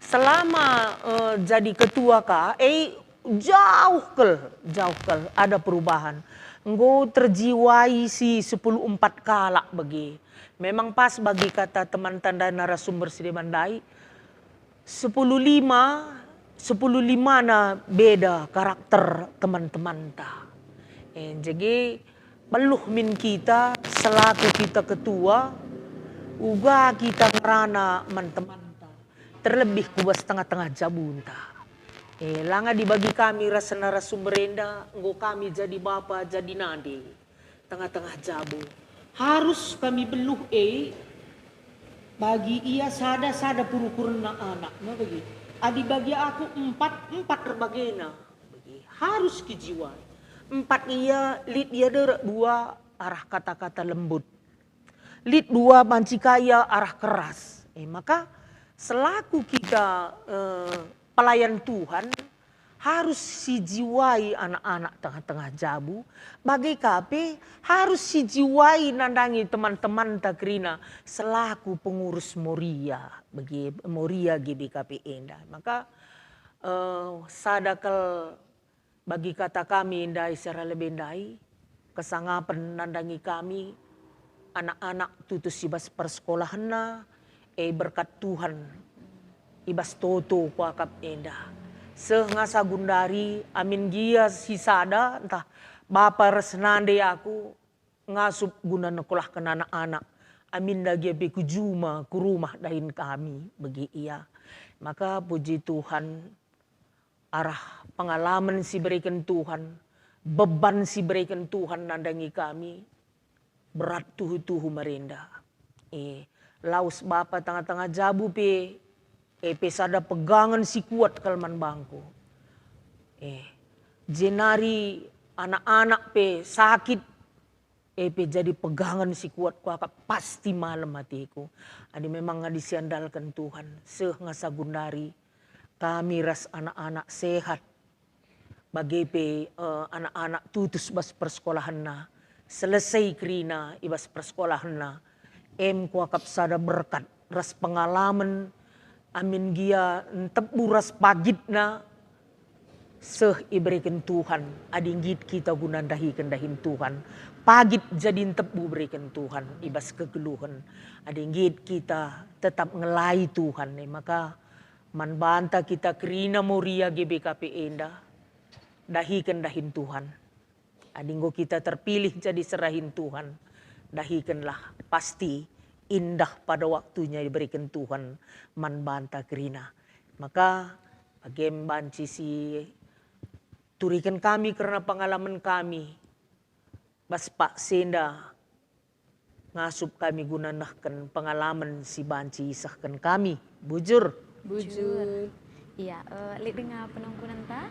selama jadi ketua jauh kel ada perubahan. Nggak terjiwai si 10-4 kalak bagi. Memang pas bagi kata teman tanda narasumber Sidi Mandai, 10-5 na beda karakter teman-teman ta. Jadi peluh min kita selaku kita ketua, uga kita ngerana teman ta. Terlebih kubas tengah-tengah jabun ta. Langa dibagi kami rasa narasumber enda, enggo kami jadi bapa jadi nade tengah-tengah jabu. Harus kami beluh bagi ia sada purukuran anak na bagi. Adi bagi aku 4 rebagena bagi. Harus kejiwa. 4 ia lid dia der 2 arah kata-kata lembut. Lid 2 banci kaya arah keras. Maka selaku kita pelayan Tuhan harus sijiwai anak-anak tengah-tengah jabu. Bagi KP harus sijiwai nandangi teman-teman takrina selaku pengurus Moria. Bagi Moria GBKP Enda. Maka sadakal bagi kata kami indai secara lebih indai. Kesangapan nandangi kami anak-anak tutus ibas persekolahan na. Berkat Tuhan ibas toto kuakap Enda. Sehngasa Gundari amin gia sisada entah bapa resnande aku ngasup guna nekolah ke anak-anak amin dagi beku juma ku rumah dahin kami bagi iya. Maka puji Tuhan arah pengalaman si berikan Tuhan, beban si berikan Tuhan nandangi kami berat tuhu merenda. Laus bapa tengah-tengah jabu pesada pegangan si kuat kalman bangku. Jenari anak-anak sakit. Jadi pegangan si kuat kuakap pasti malam hatiku. Adi memang ngadi siandalkan Tuhan. Sehngasa Gundari kami ras anak-anak sehat. Bagi anak-anak tutus bas persekolahan na. Selesai krina ibas persekolahan na. Kuakap sada berkat ras pengalaman. Amin gia tebu ras pagit na iberikan Tuhan. Adinggit kita gunandahi kendahin Tuhan. Pagit jadi tebu berikan Tuhan. Ibas kegeluhan. Adinggit kita tetap ngelai Tuhan. Maka manbanta kita kerina Moria GBKP Enda. Dahi kendahin Tuhan. Adinggo kita terpilih jadi serahin Tuhan. Dahikanlah pasti. Indah pada waktunya diberikan Tuhan manbanta kerina. Maka bagem banci si turikan kami karena pengalaman kami. Bas Pak Senda ngasup kami gunanahkan pengalaman si banci isahkan kami. Bujur. Iya, lihat dengan penongkunan ta?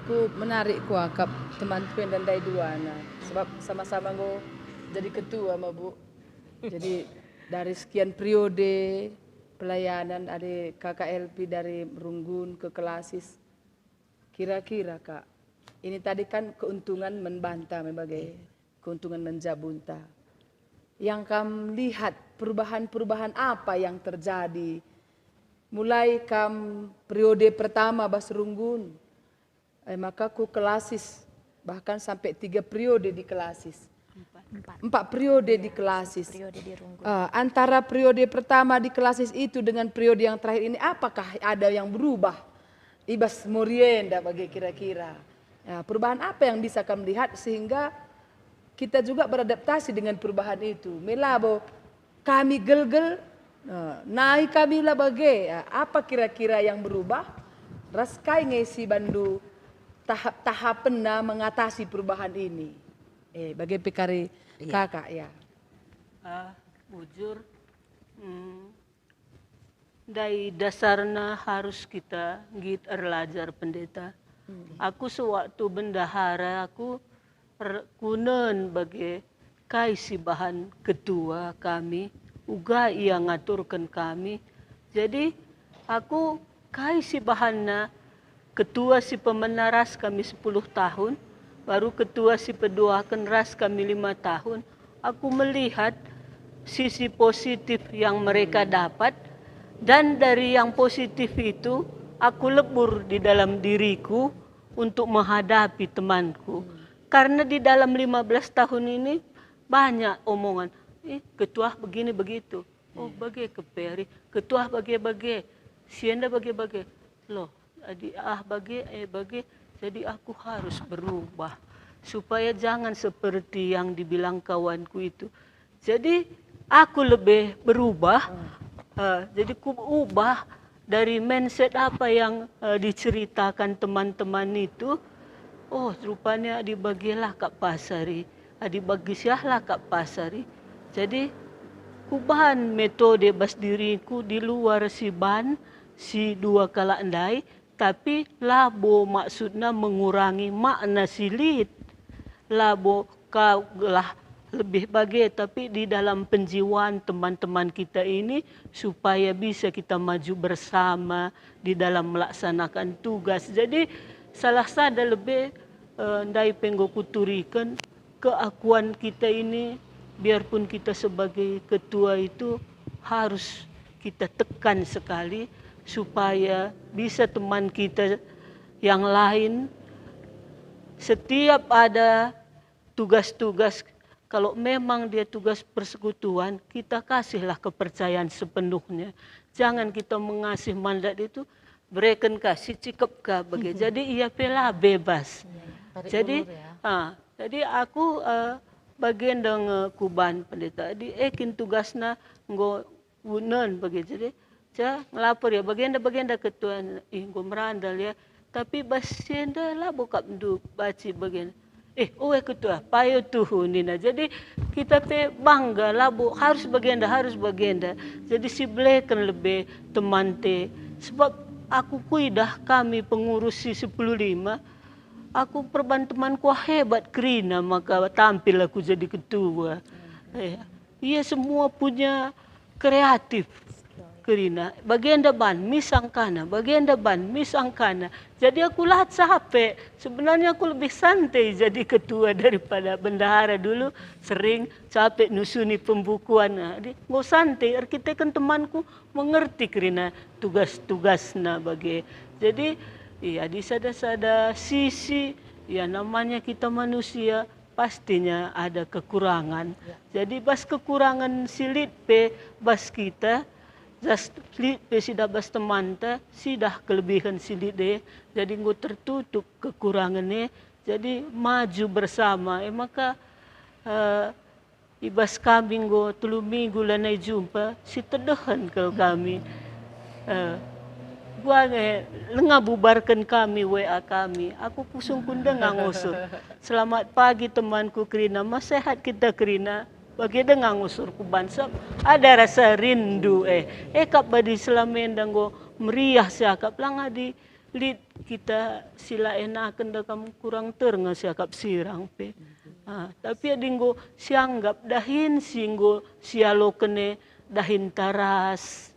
Aku menarik kuakap temanku yang dandai dua nah. Sebab sama-sama go jadi ketua sama Bu. Jadi dari sekian periode pelayanan ada KKLP dari Runggun ke Klasis. Kira-kira Kak, ini tadi kan keuntungan membantah sebagai keuntungan menjabunta. Yang kamu lihat perubahan-perubahan apa yang terjadi? Mulai periode pertama Bas Runggun, maka ku Klasis bahkan sampai 3 periode di Kelasis. 4 4 periode di Kelasis. periode di Runggut. Antara periode pertama di Kelasis itu dengan periode yang terakhir ini, apakah ada yang berubah? Ibas Morienda bagi kira-kira. Perubahan apa yang bisa kami lihat sehingga kita juga beradaptasi dengan perubahan itu. Melabo kami gel-gel, naik kami lah bagi. Apa kira-kira yang berubah? Raskai ngesi bandu tahap-tahapan mengatasi perubahan ini. Bagi pikari kakak ya. Bujur, dari dasarnya harus kita belajar pendeta. Aku sewaktu bendahara aku kunen bagi kaisi bahan ketua kami, uga ia ngaturkan kami. Jadi aku kaisi bahannya ketua si pemenaras kami 10 tahun, baru ketua si pedoakan ras kami 5 tahun. Aku melihat sisi positif yang mereka dapat, dan dari yang positif itu aku lebur di dalam diriku untuk menghadapi temanku. Karena di dalam 15 tahun ini banyak omongan, ketua begini begitu, oh bagi keperi, ketua bagi, sienda bagi, loh, bagi, jadi aku harus berubah supaya jangan seperti yang dibilang kawanku itu. Jadi aku lebih berubah, jadi ku ubah dari mindset apa yang diceritakan teman-teman itu. Oh rupanya dibagilah Kak Pasari, dibagislah Kak Pasari. Jadi kubahan metode bas diriku di luar si ban, si 2 kala andai, tapi labo maksudnya mengurangi makna silit. Labo kau lah lebih bagai, tapi di dalam penjiwaan teman-teman kita ini supaya bisa kita maju bersama di dalam melaksanakan tugas. Jadi salah sada lebih ndai penggo kuturikan keakuan kita ini, biarpun kita sebagai ketua itu harus kita tekan sekali supaya bisa teman kita yang lain setiap ada tugas-tugas, kalau memang dia tugas persekutuan, kita kasihlah kepercayaan sepenuhnya. Jangan kita mengasih mandat itu, berikan kasih cikap ka bagi. Jadi ia pela bebas. Jadi, jadi aku bagian dengan kuban pendeta. Di ekin tugasna nggo wunen bagi. Jadi, saya ngelapor ya bagian ketua nggo merandal ya. Tapi basienda lah buka mdu baci bagian. Ketua, payo tuh nina. Jadi kita pe bangga lah bu, harus bagianda. Jadi si belekan lebih teman te. Sebab aku kuidah kami pengurus si 15, aku perban temanku hebat Krina, maka tampil aku jadi ketua. Iya semua punya kreatif. Krina, bagianda ban misangkana. Jadi aku lahat sampai, sebenarnya aku lebih santai jadi ketua daripada bendahara dulu. Sering capek nusuni pembukuan. Nggak santai, arsitek kan temanku mengerti Krina tugas-tugasnya bagi. Jadi ya di sada-sada sisi, ya namanya kita manusia pastinya ada kekurangan. Jadi bas kekurangan silit pe bas kita, silit pe sidah bas teman ta, sidah kelebihan silit deh. Jadi nggak tertutup kekurangannya. Jadi maju bersama. Maka ibas kami nggak 3 minggu lanai jumpa, si tedahan kalau kami. Gua lengah bubarkan kami WA kami. Aku pusung kundang ngusur. Selamat pagi temanku Krina, mas sehat kita Krina. Bagi dengan ngusur ku bansap, ada rasa rindu kap badi selamendang go meriah siakap lang adi lid kita sila enakan da kamu kurang ternga siakap sirang pe. Tapi adinggo sianggap dahin singgo sialo kene dahin taras.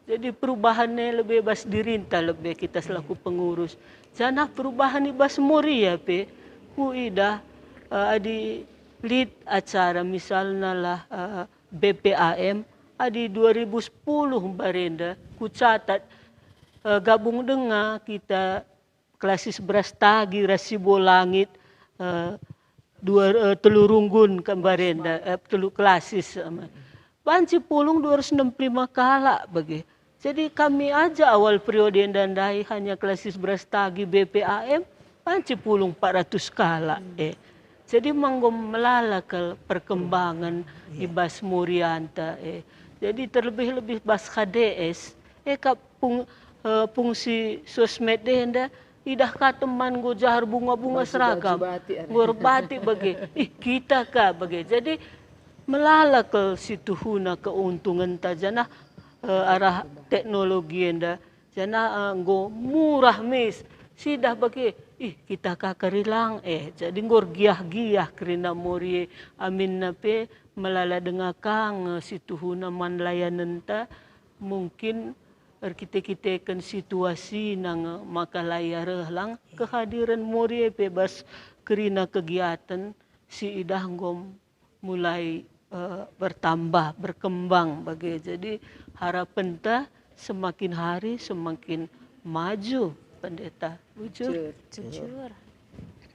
Jadi perubahannya lebih bas dirinta lebih kita selaku pengurus. Janah perubahan ibas moria pe. Ku ida adi lead acara misalnya lah BPAM adi 2010 barenda ku catat gabung dengan kita klasis beras tagi rasibo langit telurunggun kembarenda telu klasis banci pulung 265 kala bagi. Jadi kami aja awal periode Ndandai hanya klasis Brastagi BPAM banci pulung 400 kala Jadi manggom melala ke perkembangan di Bas Murianta Jadi terlebih-lebih Bas KDS kap fungsi sosmed denda idah ka teman go jahar bunga-bunga seragam ngorbati bagi kita ka bagi. Jadi melala ke situ huna keuntungan tajana arah teknologi enda jana go murah mis sidah bagi kita kakarilang jadi ngor giah-giah kerina mori amin nape melala dengakang situ huna man layanan ta mungkin kita situasi nang makalaya lang kehadiran mori bebas kerina kegiatan si idah ngom mulai bertambah, berkembang bagi. Jadi harapan ta semakin hari semakin maju pendeta. Bujur. Jujur.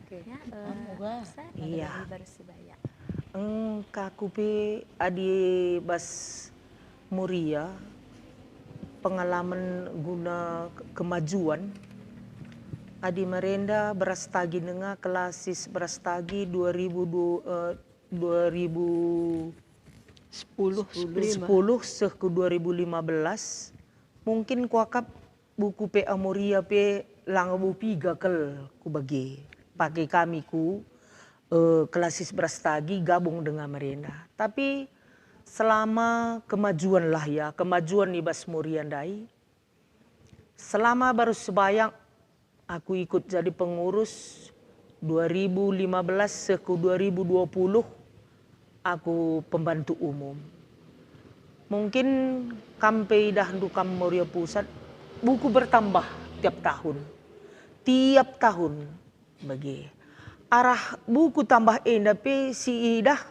Ya, Iya. Kakupi adi Bas Muria pengalaman guna kemajuan adi merenda berastagi nenga kelasis berastagi 2010 seh ke 2015 mungkin kuakap buku pe Amoria pe langabu piga kel ku bagi pakai kami ku kelasis berastagi gabung dengan merenda tapi selama kemajuan lah ya kemajuan di Bas Muriandai selama baru sebayang aku ikut jadi pengurus 2015 ke 2020 aku pembantu umum. Mungkin kampai dah Dukam Moria Pusat buku bertambah tiap tahun. Tiap tahun bagi arah buku tambah tapi si idah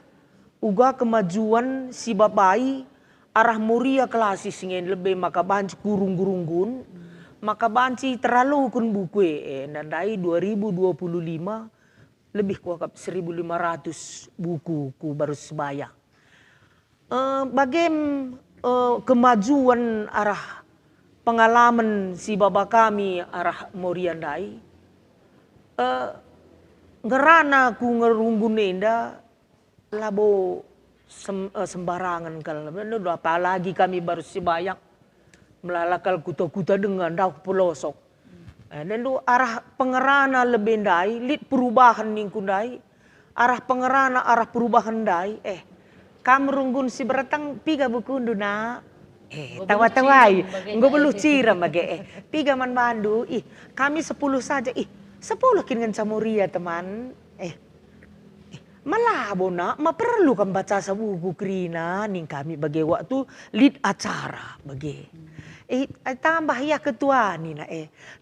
uga kemajuan si babai arah Moria kelasis ngin lebih maka banci gurung-gurunggun maka banci terlalu kun buku dan dari 2025 lebih kuakap 1.500 buku ku baru sebayang. Kemajuan arah pengalaman si baba kami arah Moriandai. Ngerana ku ngerunggun enda labo sembarangan kalau apalagi kami baru sebayang melalakal kuta-kuta dengan dauk pelosok. Dan itu arah pengerana lebih dai, lit perubahan ningkundai, arah pengerana arah perubahan dai, kamerunggun si beratang piga buku duna, tawa-tawai, nggak perlu ciram bagi, piga man bandu, kami 10 saja, 10 kini Samuria teman, malabo na, ma perlu kan baca sabuku krina, ning kami bagi waktu lit acara bagi. Tambah ya ketua ni na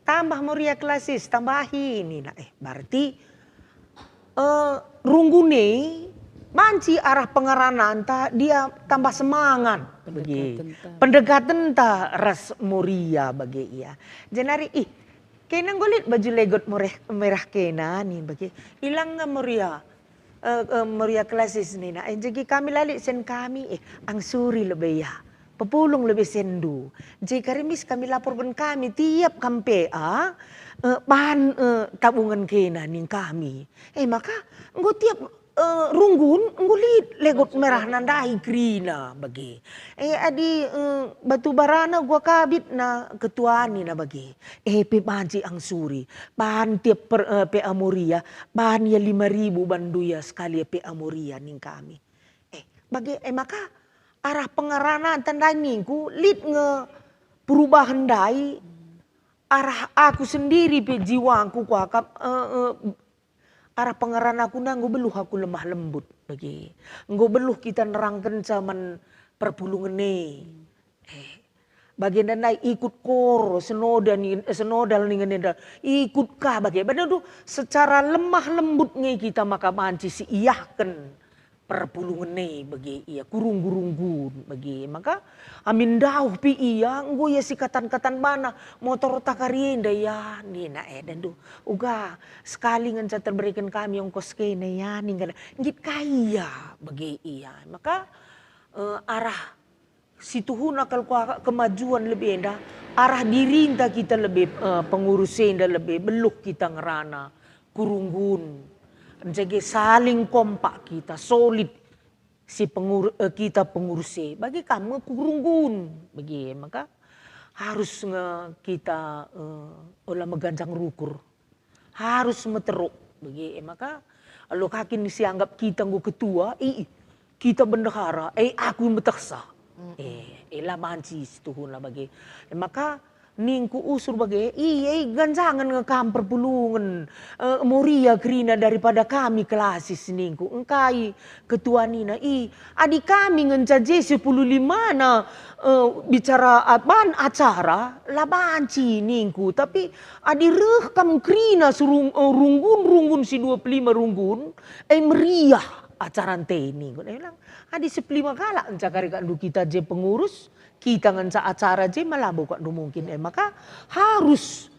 tambah Moria klasis tambahi ni na berarti runggune manci arah pengaranan ta dia tambah semangat bagi pendekatan ta ras Moria bagi ia jenari kena golit baju legot merah kena ni bagi hilang Moria Moria klasis ni na jadi kami lalik sen kami ang suri lebih ya Pepulung lebih sendu. Jika remis kami laporkan kami tiap kampe bahan tabungan kena ning kami. Maka engko tiap runggun engko legot merah nandai krina bagi. Adi batu barana gua kabit na ketuani na bagi. Pe banci ang suri. Bahan tiap pe Amoria bahan ya 5.000 banduya sekali pe Amoria ning kami. Bagi maka arah pengaranan tandai minggu lit perubahan dai arah aku sendiri pe jiwaku kuakap arah pengaran aku nanggo beluh aku lemah lembut bagi nggo beluh kita nerangkan zaman perpulungan bagian dai ikut kor senodal ningen ikut kah bagi badan tu secara lemah lembut kita maka manci si iyahkan perpulungan nih bagi iya kurung-gurunggun bagi maka amin dauh pi iya nggo ya sikatan-katan mana motor takarienda ya nina dan do uga sekali ngan terberikan kami ongkos kene ya ninggal ngit kaya bagi iya maka arah situhuna kalau kemajuan lebih endah arah dirinta kita lebih pengurusenda lebih beluk kita ngerana kurunggun jadi saling kompak kita solid si kita pengurusnya bagi kamu kurunggun bagi maka harus kita olah meganjang rukur harus meteruk bagi maka lo kakin sianggap kita nggo ketua kita bendahara aku yang betaksa lamanci situhun lah bagi maka ningku usur bagi ganjangan ngekam perpulungan Moria Krina daripada kami kelasis ningku engkai ketua nina adik kami ngencaje 15 na bicara apaan acara labanci ningku tapi adi reh kam Krina surung runggun si 25 runggun meriah acara ini gue bilang adi 15 kala encakari kandu kita je pengurus kita nganca acara je malah bukan mungkin maka harus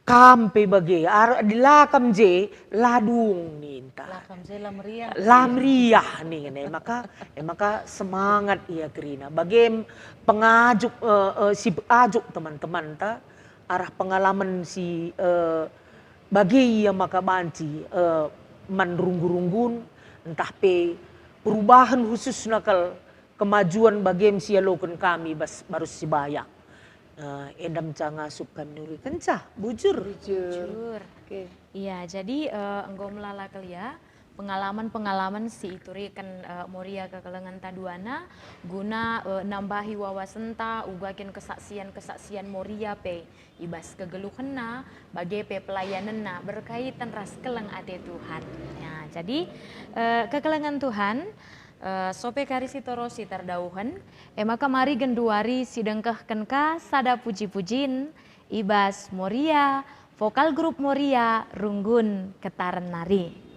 kampe bagi dilakam je ladung ninta Lakam je lamriah. lamriah nih maka semangat ya Krina bagi pengajuk si ajuk teman-teman ta arah pengalaman si bagi yang maka banci manrunggun entah pe perubahan khusus nakal kemajuan bagem sialokan kami baru si bayak endam canga sup kami nuri kencah bujur. Oke. Iya, jadi engkau melala ya pengalaman-pengalaman si ituri kan Moria kekelengan taduana guna nambahi wawasan ta ugakin kesaksian Moria pe ibas kegeluhena bagi pe pelayanan na berkaitan ras keleng ade Tuhan. Ya, jadi kekelengan Tuhan sope karisi torosi terdauhan maka mari genduari sidengkah kenka sada puji-pujin ibas Moria vokal grup Moria runggun ketaran nari.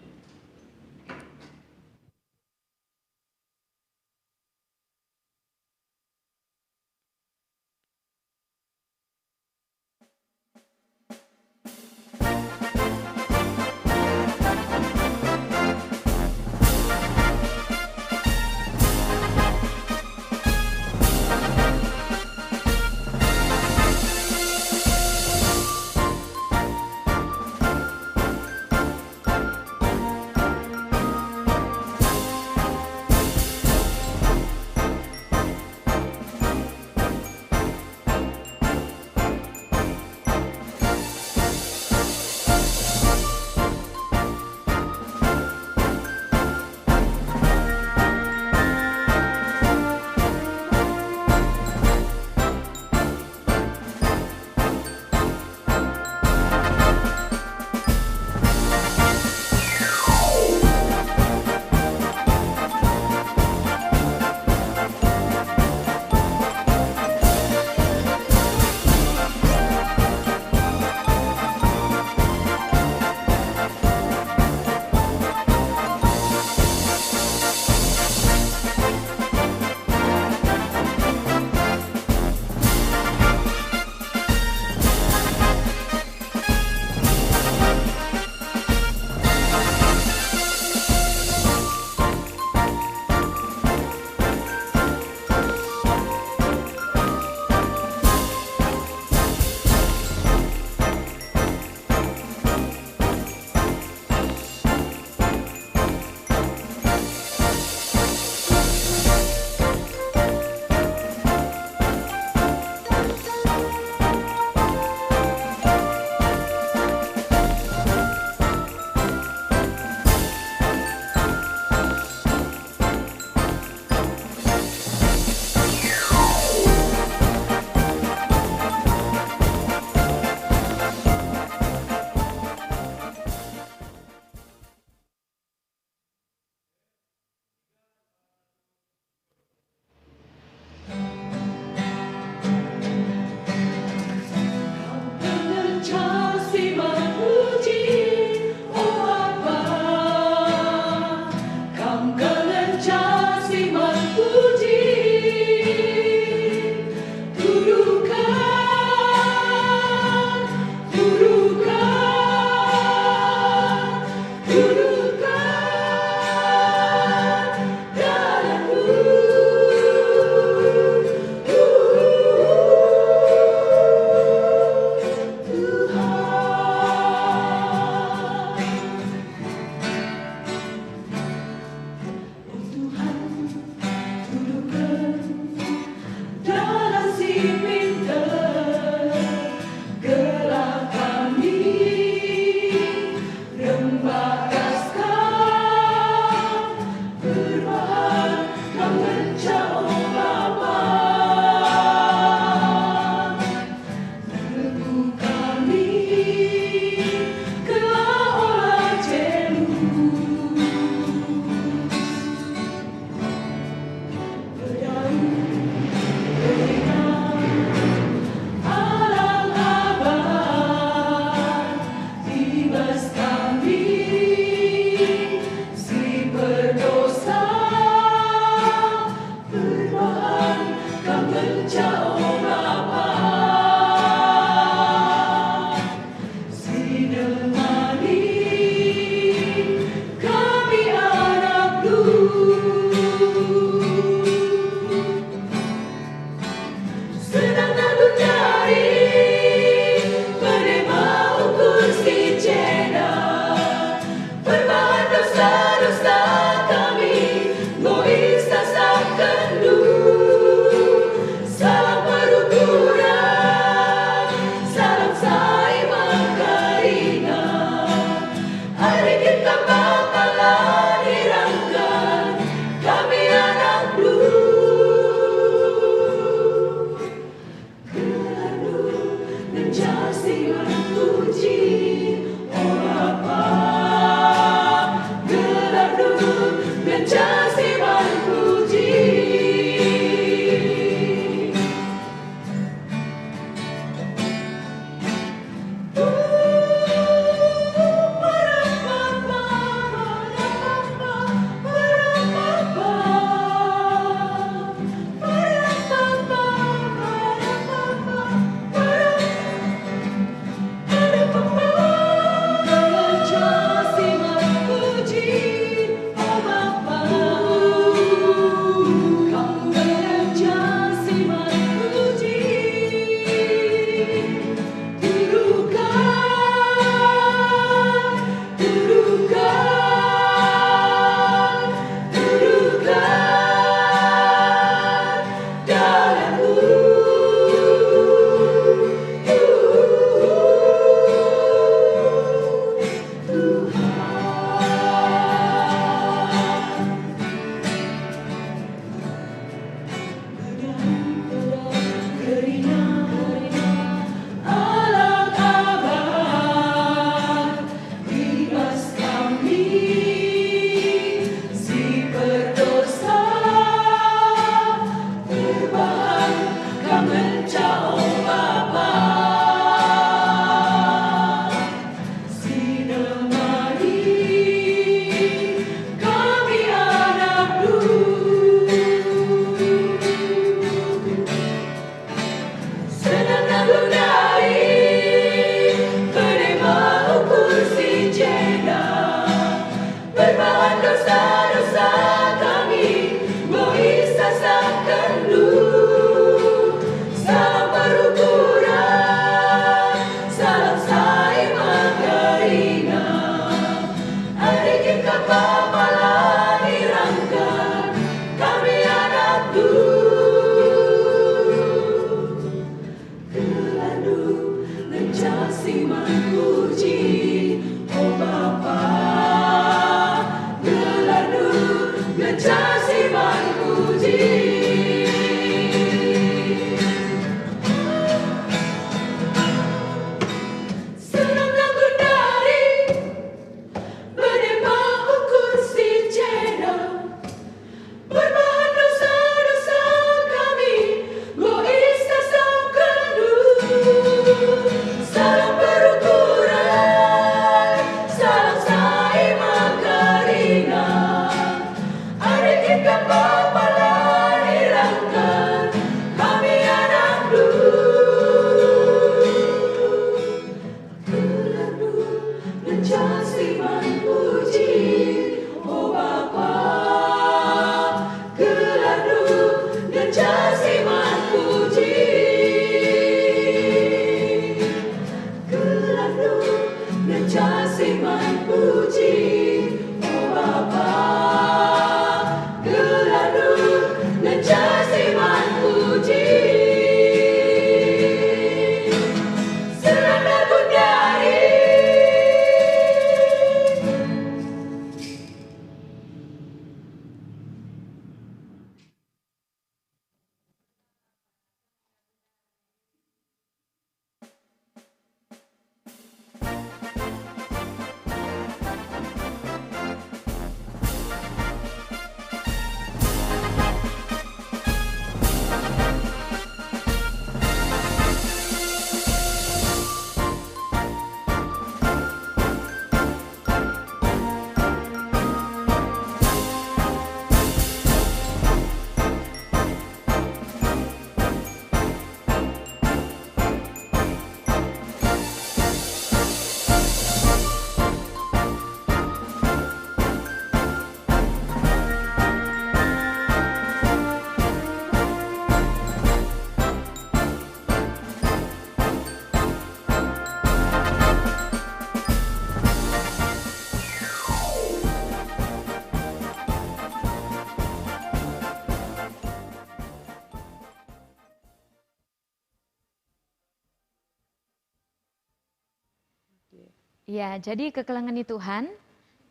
Ya, jadi kekelangan Tuhan,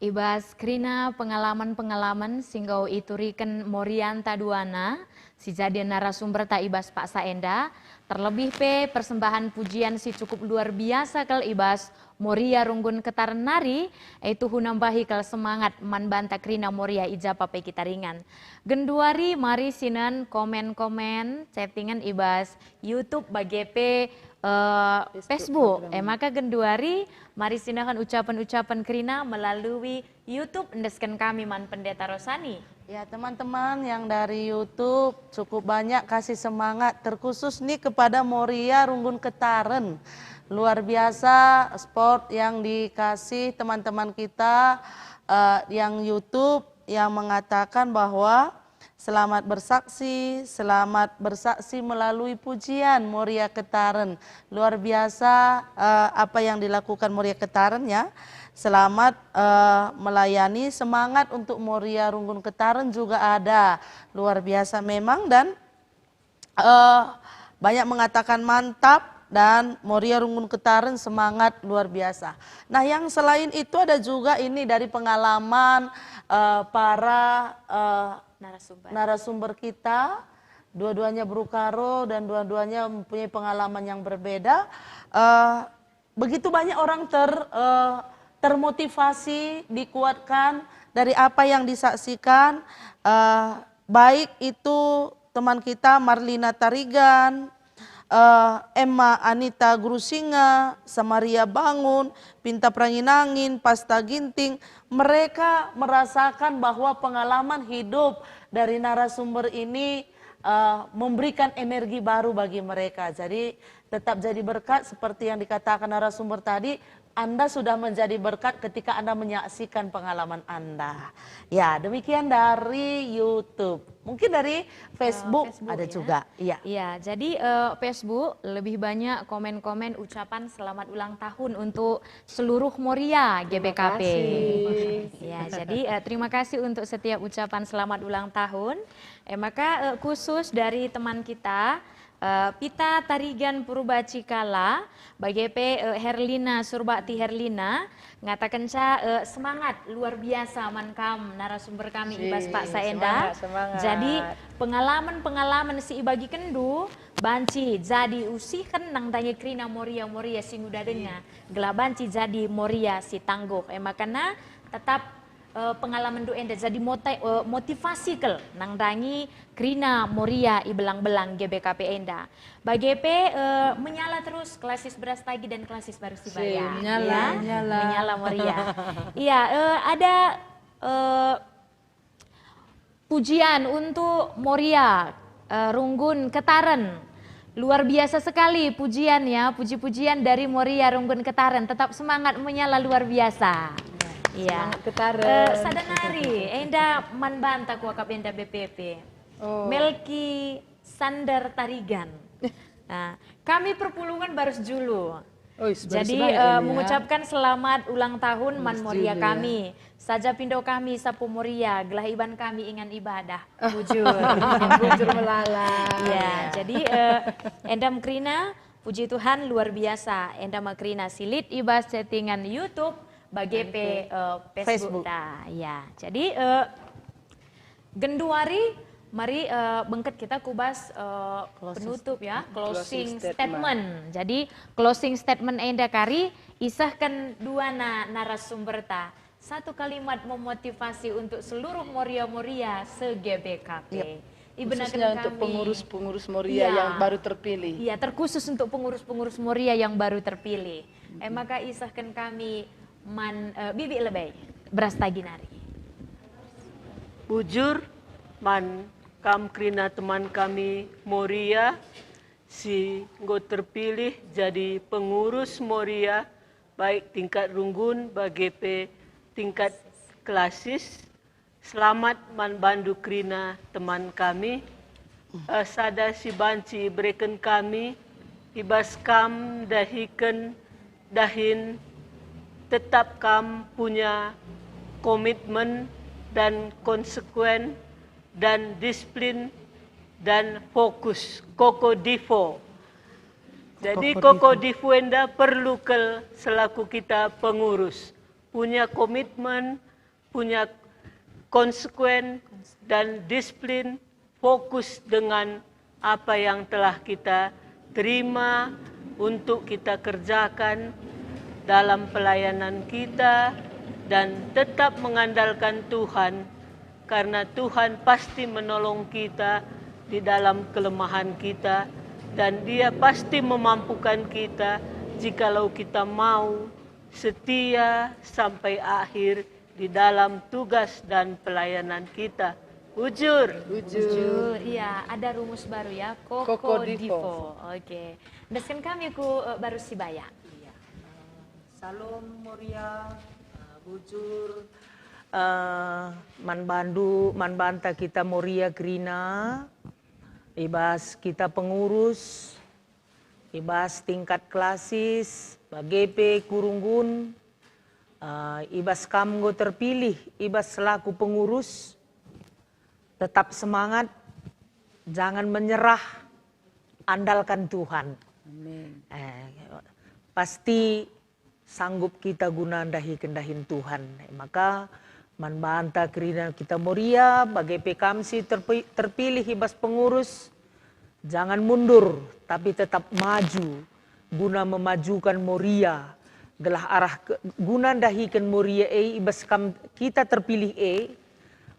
Ibas Krina pengalaman-pengalaman singgau ituriken Morianta Duana, si jadi narasumber ta Ibas Pak Saenda, terlebih persembahan pujian si cukup luar biasa kal Ibas Moria Runggun Ketaran Nari, itu hunambahi kal semangat manbanta Krina Moria ijapa pe kita ringan. Genduari mari sinan komen-komen chattingan Ibas YouTube bagepe Facebook. Maka genduari mari sinakan ucapan-ucapan Krina melalui YouTube endeskan kami Man Pendeta Rosani. Ya teman-teman yang dari YouTube cukup banyak kasih semangat terkhusus nih kepada Moria Runggun Ketaren. Luar biasa sport yang dikasih teman-teman kita yang YouTube yang mengatakan bahwa selamat bersaksi melalui pujian Moria Ketaren. Luar biasa apa yang dilakukan Moria Ketaren ya. Selamat melayani, semangat untuk Moria Runggun Ketaren juga ada. Luar biasa memang dan banyak mengatakan mantap. Dan Moria Runggun Ketaren semangat luar biasa. Nah yang selain itu ada juga ini dari pengalaman para narasumber kita. Dua-duanya berukaro dan dua-duanya mempunyai pengalaman yang berbeda. Begitu banyak orang termotivasi, dikuatkan dari apa yang disaksikan. Baik itu teman kita Marlina Tarigan, Emma Anita Grusinga, Samaria Bangun, Pinta Pranginangin, Pasta Ginting, mereka merasakan bahwa pengalaman hidup dari narasumber ini memberikan energi baru bagi mereka. Jadi tetap jadi berkat seperti yang dikatakan narasumber tadi, Anda sudah menjadi berkat ketika Anda menyaksikan pengalaman Anda. Ya, demikian dari YouTube. Mungkin dari Facebook ada ya. juga. Iya. Iya, jadi Facebook lebih banyak komen-komen ucapan selamat ulang tahun untuk seluruh Moria GBKP. Ya, jadi terima kasih untuk setiap ucapan selamat ulang tahun. Maka khusus dari teman kita Pita Tarigan Purbacikala, bagepe Herlina Surbakti Herlina, ngatakan semangat luar biasa mankam narasumber kami Ibas Pak Saenda. Semangat. Jadi pengalaman-pengalaman si ibagi kendu, banci jadi usihkan nang tanya Krina Moria si ngudadenya, gela banci jadi Moria si tangguh. Makanya tetap pengalaman do enda jadi motivasi kel nang dangi Krina Moria ibelang-belang GBKP enda. Bagepe menyala terus klasis beras tagi dan klasis baru Sibaya. Menyala Moria. Iya, ada pujian untuk Moria Runggun Ketaren. Luar biasa sekali pujian ya, puji-pujian dari Moria Runggun Ketaren. Tetap semangat menyala luar biasa. Iya. Sadanari, enda manbanta kuakap enda BPP. Melki Sandar Tarigan. Nah, kami perpulungan baru julu. Jadi mengucapkan selamat ulang tahun Man Moria kami. Saja pindo kami sapu Moria, gelah iban kami ingan ibadah. Bujur. Bujur melala. Ya, jadi enda Krina, puji Tuhan luar biasa. Enda Krina silit ibas settingan YouTube bagepe Facebook. Ya, jadi genduari mari bengket kita kubas penutup ya, closing statement. Jadi closing statement enda kari isahkan dua narasumber ta. Satu kalimat memotivasi untuk seluruh Moria-Moria se-GBKP. Yep. Khususnya untuk pengurus-pengurus Moria yang baru terpilih. Iya, terkhusus untuk pengurus-pengurus Moria yang baru terpilih. Maka isahkan kami bibi lebay beras taginari. Bujur man kam Krina teman kami Moria si nggo terpilih jadi pengurus Moria baik tingkat Runggun bagepe tingkat klasis. Selamat man bandu Krina teman kami. Sada si banci berikan kami ibas kam dahiken dahin tetap kam punya komitmen dan konsekuen dan disiplin dan fokus. Koko Divo. Jadi Koko Divo enda perlu selaku kita pengurus punya komitmen punya konsekuen dan disiplin, fokus dengan apa yang telah kita terima untuk kita kerjakan dalam pelayanan kita, dan tetap mengandalkan Tuhan, karena Tuhan pasti menolong kita di dalam kelemahan kita, dan Dia pasti memampukan kita jikalau kita mau setia sampai akhir di dalam tugas dan pelayanan kita. Bujur. Bujur, iya, ada rumus baru ya, Koko Divo. Oke, deskan kami ku baru Sibaya. Salam Moria, bujur, man banta kita Moria Krina, ibas kita pengurus, ibas tingkat klasis, bagepe kurunggun, ibas kamgo terpilih, ibas selaku pengurus, tetap semangat, jangan menyerah, andalkan Tuhan. Amin. Pasti sanggup kita guna kendahin Tuhan. Maka manbanta kerina kita Moria bagai PKMC terpilih ibas pengurus, jangan mundur tapi tetap maju guna memajukan Moria. Gelah arah guna dahikan Moria ibas kita terpilih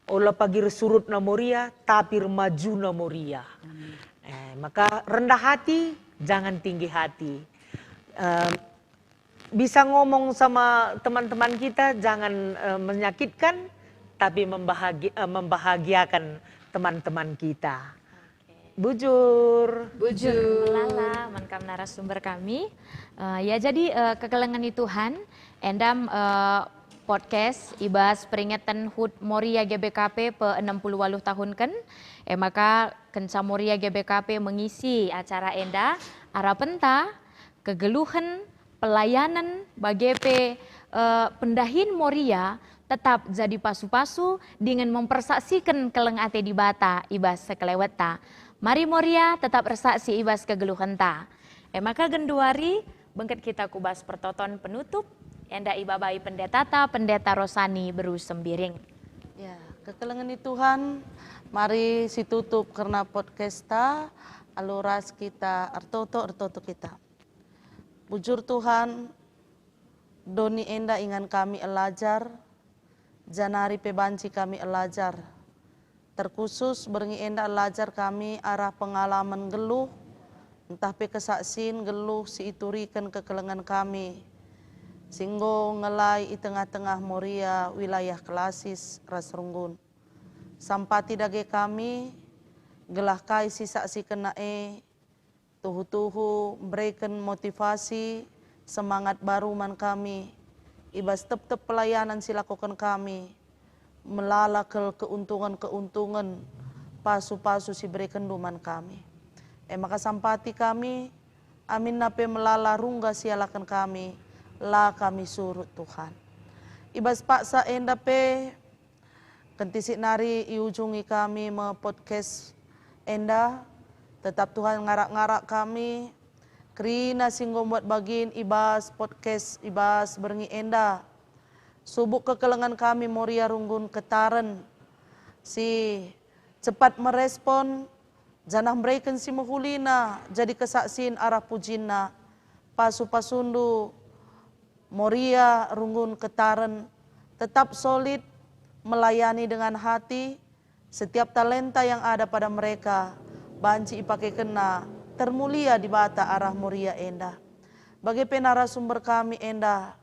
olah pagi surut na Moria tapi maju na Moria. Maka rendah hati, jangan tinggi hati. Bisa ngomong sama teman-teman kita, jangan menyakitkan, tapi membahagiakan teman-teman kita. Bujur. Melala, mankam narasumber kami. Ya jadi kekelengan Tuhan, endam podcast ibas peringatan HUT Moria GBKP pe 60 tahun kan. Maka kenca Moria GBKP mengisi acara enda arapenta kegeluhan pelayanan bagepe pendahin Moria tetap jadi pasu-pasu dengan mempersaksikan keleng ate di bata ibas sekeleweta. Mari Moria tetap resaksi ibas kegeluhan ta. Maka genduari bengket kita kubas pertoton penutup enda ibabai pendeta Rosani Beru Sembiring. Ya, kekelengan Tuhan, mari si tutup karena podcasta aluras kita artoto kita. Bujur Tuhan, doni enda ingan kami elajar, janari pebanci kami elajar. Terkhusus beringi enda elajar kami arah pengalaman geluh, entah pe kesaksin geluh si iturikan kekelengan kami. Singgo ngelai i tengah-tengah Moria wilayah klasis Rasrunggun. Sampati dage kami, gelah kai si saksi kena tuhu-tuhu berikan motivasi, semangat baru man kami. Ibas tep-tep pelayanan silakukan kami. Melala ke keuntungan-keuntungan, pasu-pasu si berikan duman kami. Maka sampati kami, amin nape melala rungga sialakan kami. La kami surut Tuhan. Ibas paksa enda pe kentisik nari iujungi kami me podcast enda, tetap Tuhan ngarak-ngarak kami. Krina singgo buat bagin ibas podcast ibas beringi enda. Subuk kekelengan kami Moria Runggun Ketaren. Si cepat merespon janah mereka si mahulina jadi kesaksin arah pujina. Pasu-pasundu Moria Runggun Ketaren tetap solid melayani dengan hati setiap talenta yang ada pada mereka. Banci ipakai kena termulia di bata arah Moria enda. Bagi penarasumber kami enda,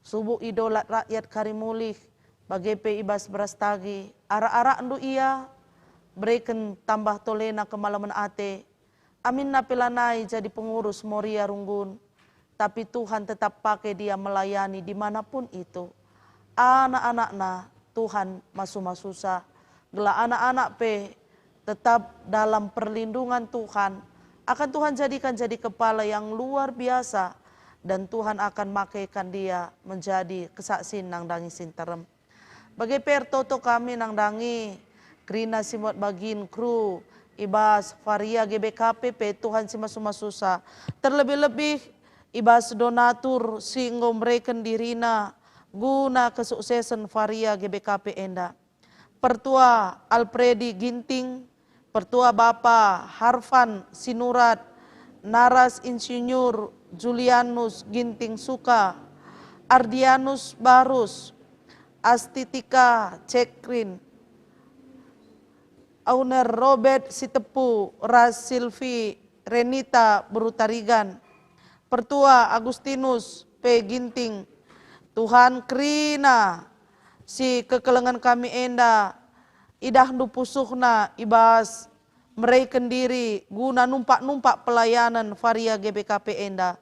subuh idolat rakyat karimulih, bagi pe ibas berastagi, ara-ara ndu ia, berikan tambah tolena kemalaman ate. Amin napelanai jadi pengurus Moria Runggun. Tapi Tuhan tetap pakai dia melayani dimanapun itu. Anak-anaknya Tuhan masu-masusah. Gela anak-anak pe tetap dalam perlindungan Tuhan. Akan Tuhan jadikan jadi kepala yang luar biasa. Dan Tuhan akan makaikan dia menjadi kesaksin nang dangi sinterem. Bagi pertoto kami nang dangi. Krina simot bagin kru. Ibas Varia GBKP pe Tuhan si masu-masusah. Terlebih-lebih ibas donatur singgo mereken dirina guna kesuksesan Varia GBKP Enda. Pertua Alfredi Ginting, Pertua Bapa Harvan Sinurat, Naras Insinyur Julianus Ginting Suka, Ardianus Barus, Astitika Cekrin, Auner Robert Sitepu, Ras Silvi Renita Berutarigan, Pertua Agustinus P. Ginting, Tuhan Krina, si kekelengan kami enda, idah nu pusuhna ibas mereka diri guna numpak-numpak pelayanan Varia GBKP enda,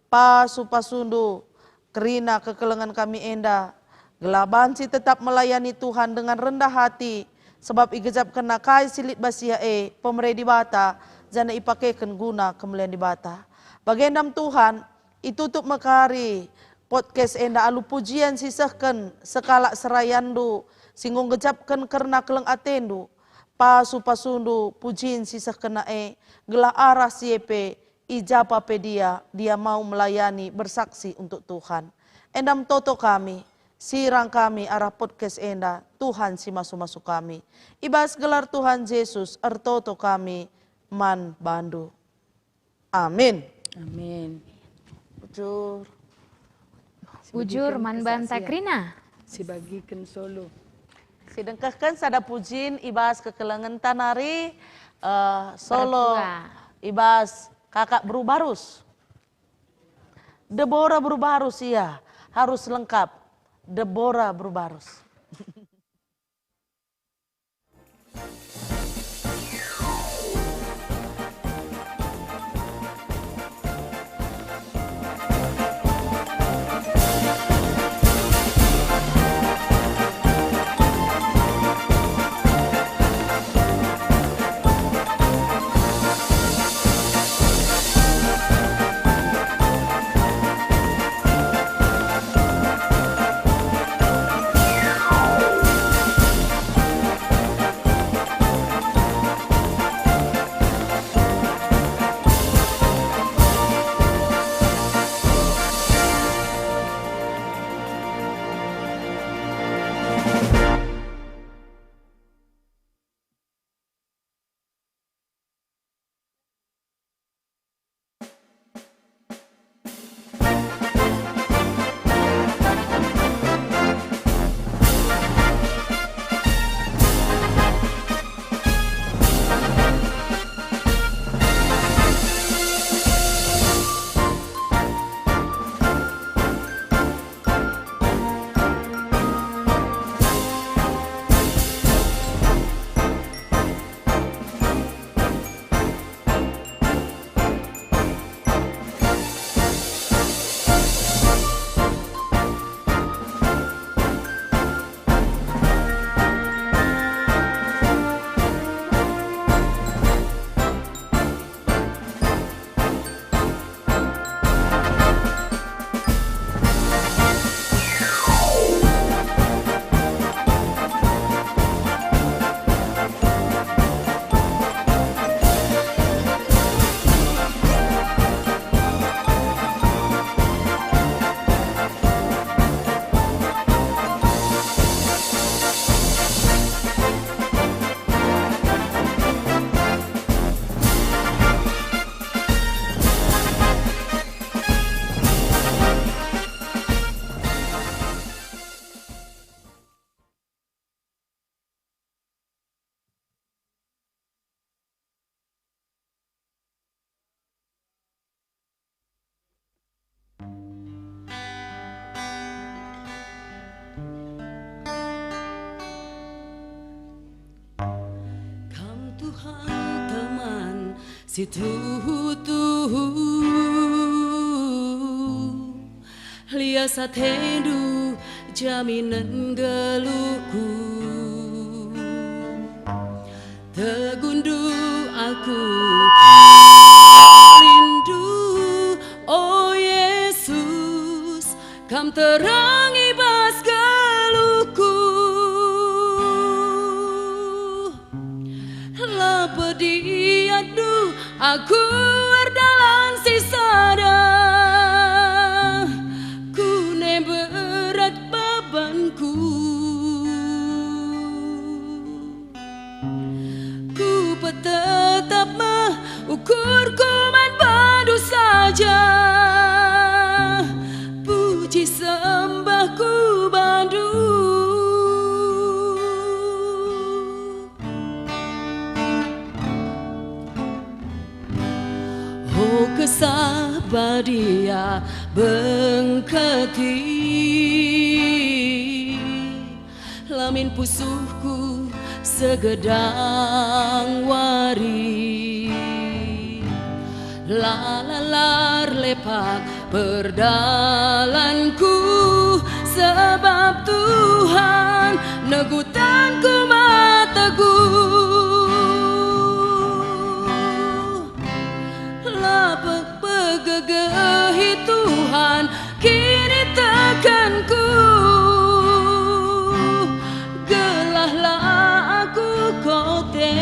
pasundu Krina kekelengan kami enda, gelaban si tetap melayani Tuhan dengan rendah hati, sebab igejap kena kai silit basia pemerintah di bata, jana ipakekan guna kemuliaan di bata. Bagendam Tuhan, itutup mekari, podcast enda alu pujian sisahkan, sekala serayandu, singgung gejapkan karena keleng atendu, pasundu pujian sisahkan gelah arah siepe, ijapa pedia, dia mau melayani bersaksi untuk Tuhan. Endam toto kami, sirang kami arah podcast enda, Tuhan si masuk-masuk kami. Ibas gelar Tuhan Yesus, ertoto kami, man bandu. Amin. Amin. Bujur man banta Krina. Si bagikan solo. Sidengkahkan sada pujin ibas kekelengan tanari solo ibas kakak Berubarus. Deborah Berubarus iya, harus lengkap. Deborah Berubarus. Situhu liasa tendu jaminan geluhku tegundu aku rindu oh Yesus kam terangi bas geluhku lapediadu aku erdalan sisada ku ne berat perbuatanku. Ku tetap mengukurku main padu saja, puji sembahku bandu. Oh kesabar dia bengketi lamin pusuhku segedang wari, lalalar lepak perdalanku, sebab Tuhan negutanku mateguh. Lapek pegegehi Tuhan kini tekanku, gelahlah aku kote.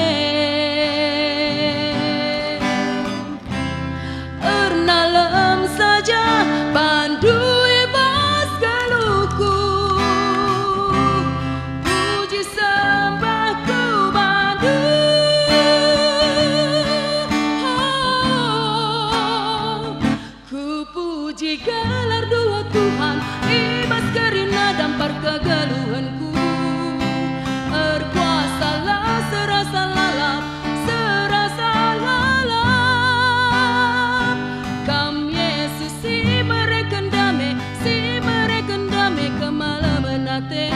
Ernalem saja bandui bas galuku, puji sembahku bandu. Ku puji gelar dua Tuhan, ibas karina dampar kegeluhanku. Erkuasalah serasa lalap, serasa lalap. Kam Yesus si mereken dame kemalaman ate.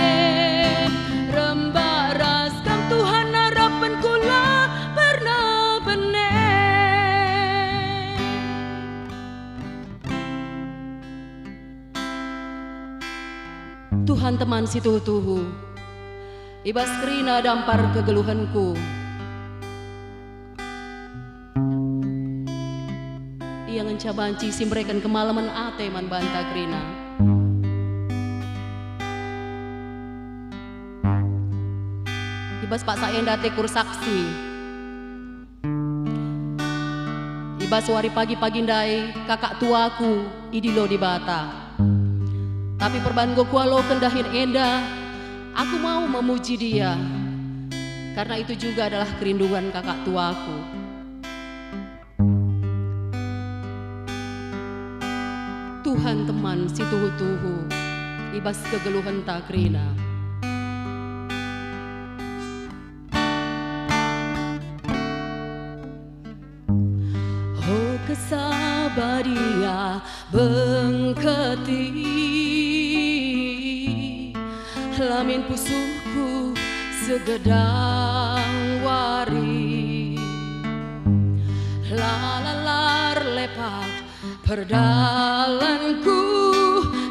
Rembaras kam Tuhan harapan kula pernah bener. Tuhan teman si tuhu-tuhu, ibas kerina dampar kegeluhanku. Ia ngencabanci simrekan kemalaman ate man banta kerina. Ibas pak saya date kursaksi, ibas wari pagi-pagi ndai kakak tuaku idilo di bata. Tapi perbango kualo kendahin enda, aku mau memuji dia, karena itu juga adalah kerinduan kakak tuaku. Tuhan teman si tuhu-tuhu, ibas kegeluhan takrina. Oh kesabar dia bengketi lamin pusuhku segedang wari, lalalar lepak perdalanku,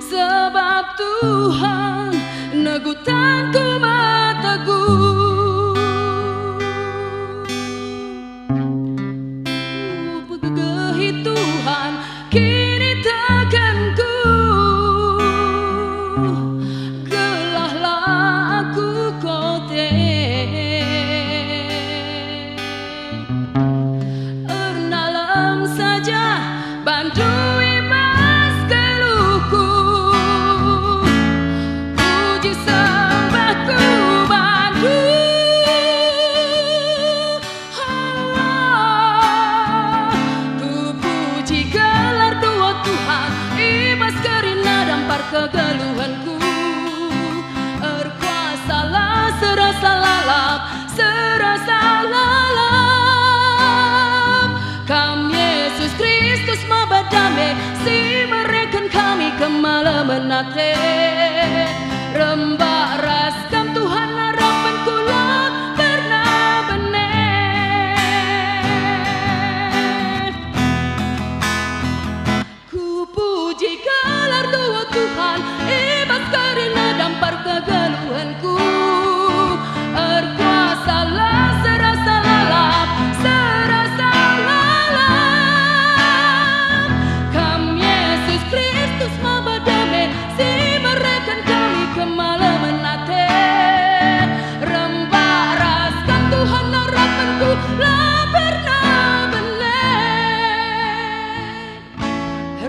sebab Tuhan negutanku mateguh. Pegegehi Tuhan kini tekanku, gelahlah aku kote. Ernalem saja bandui mas keluhku, puji sembahku bandu. Ku puji gelar dua Tuhan, ibas karina dampar kegeluhanku. Erkuasalah serasa lalap, serasa lalap. Kam Yesus Kristus mabadame, si mereken kami kemalaman ate. Rembak raskam Tuhan harapan kula pernah bener. Ku puji gelar dua Tuhan, ibas karina dampar kegeluhanku. Erkuasalah serasa lalap, serasa lalap. Kam Yesus Kristus mabadame, si mereken kami kemalaman ate. Rembak raskan Tuhan harapanku lah pernah bener.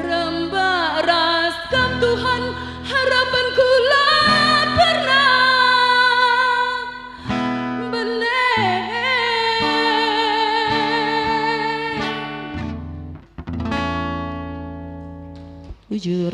Rembak raskan Tuhan harapanku lah pernah jujur.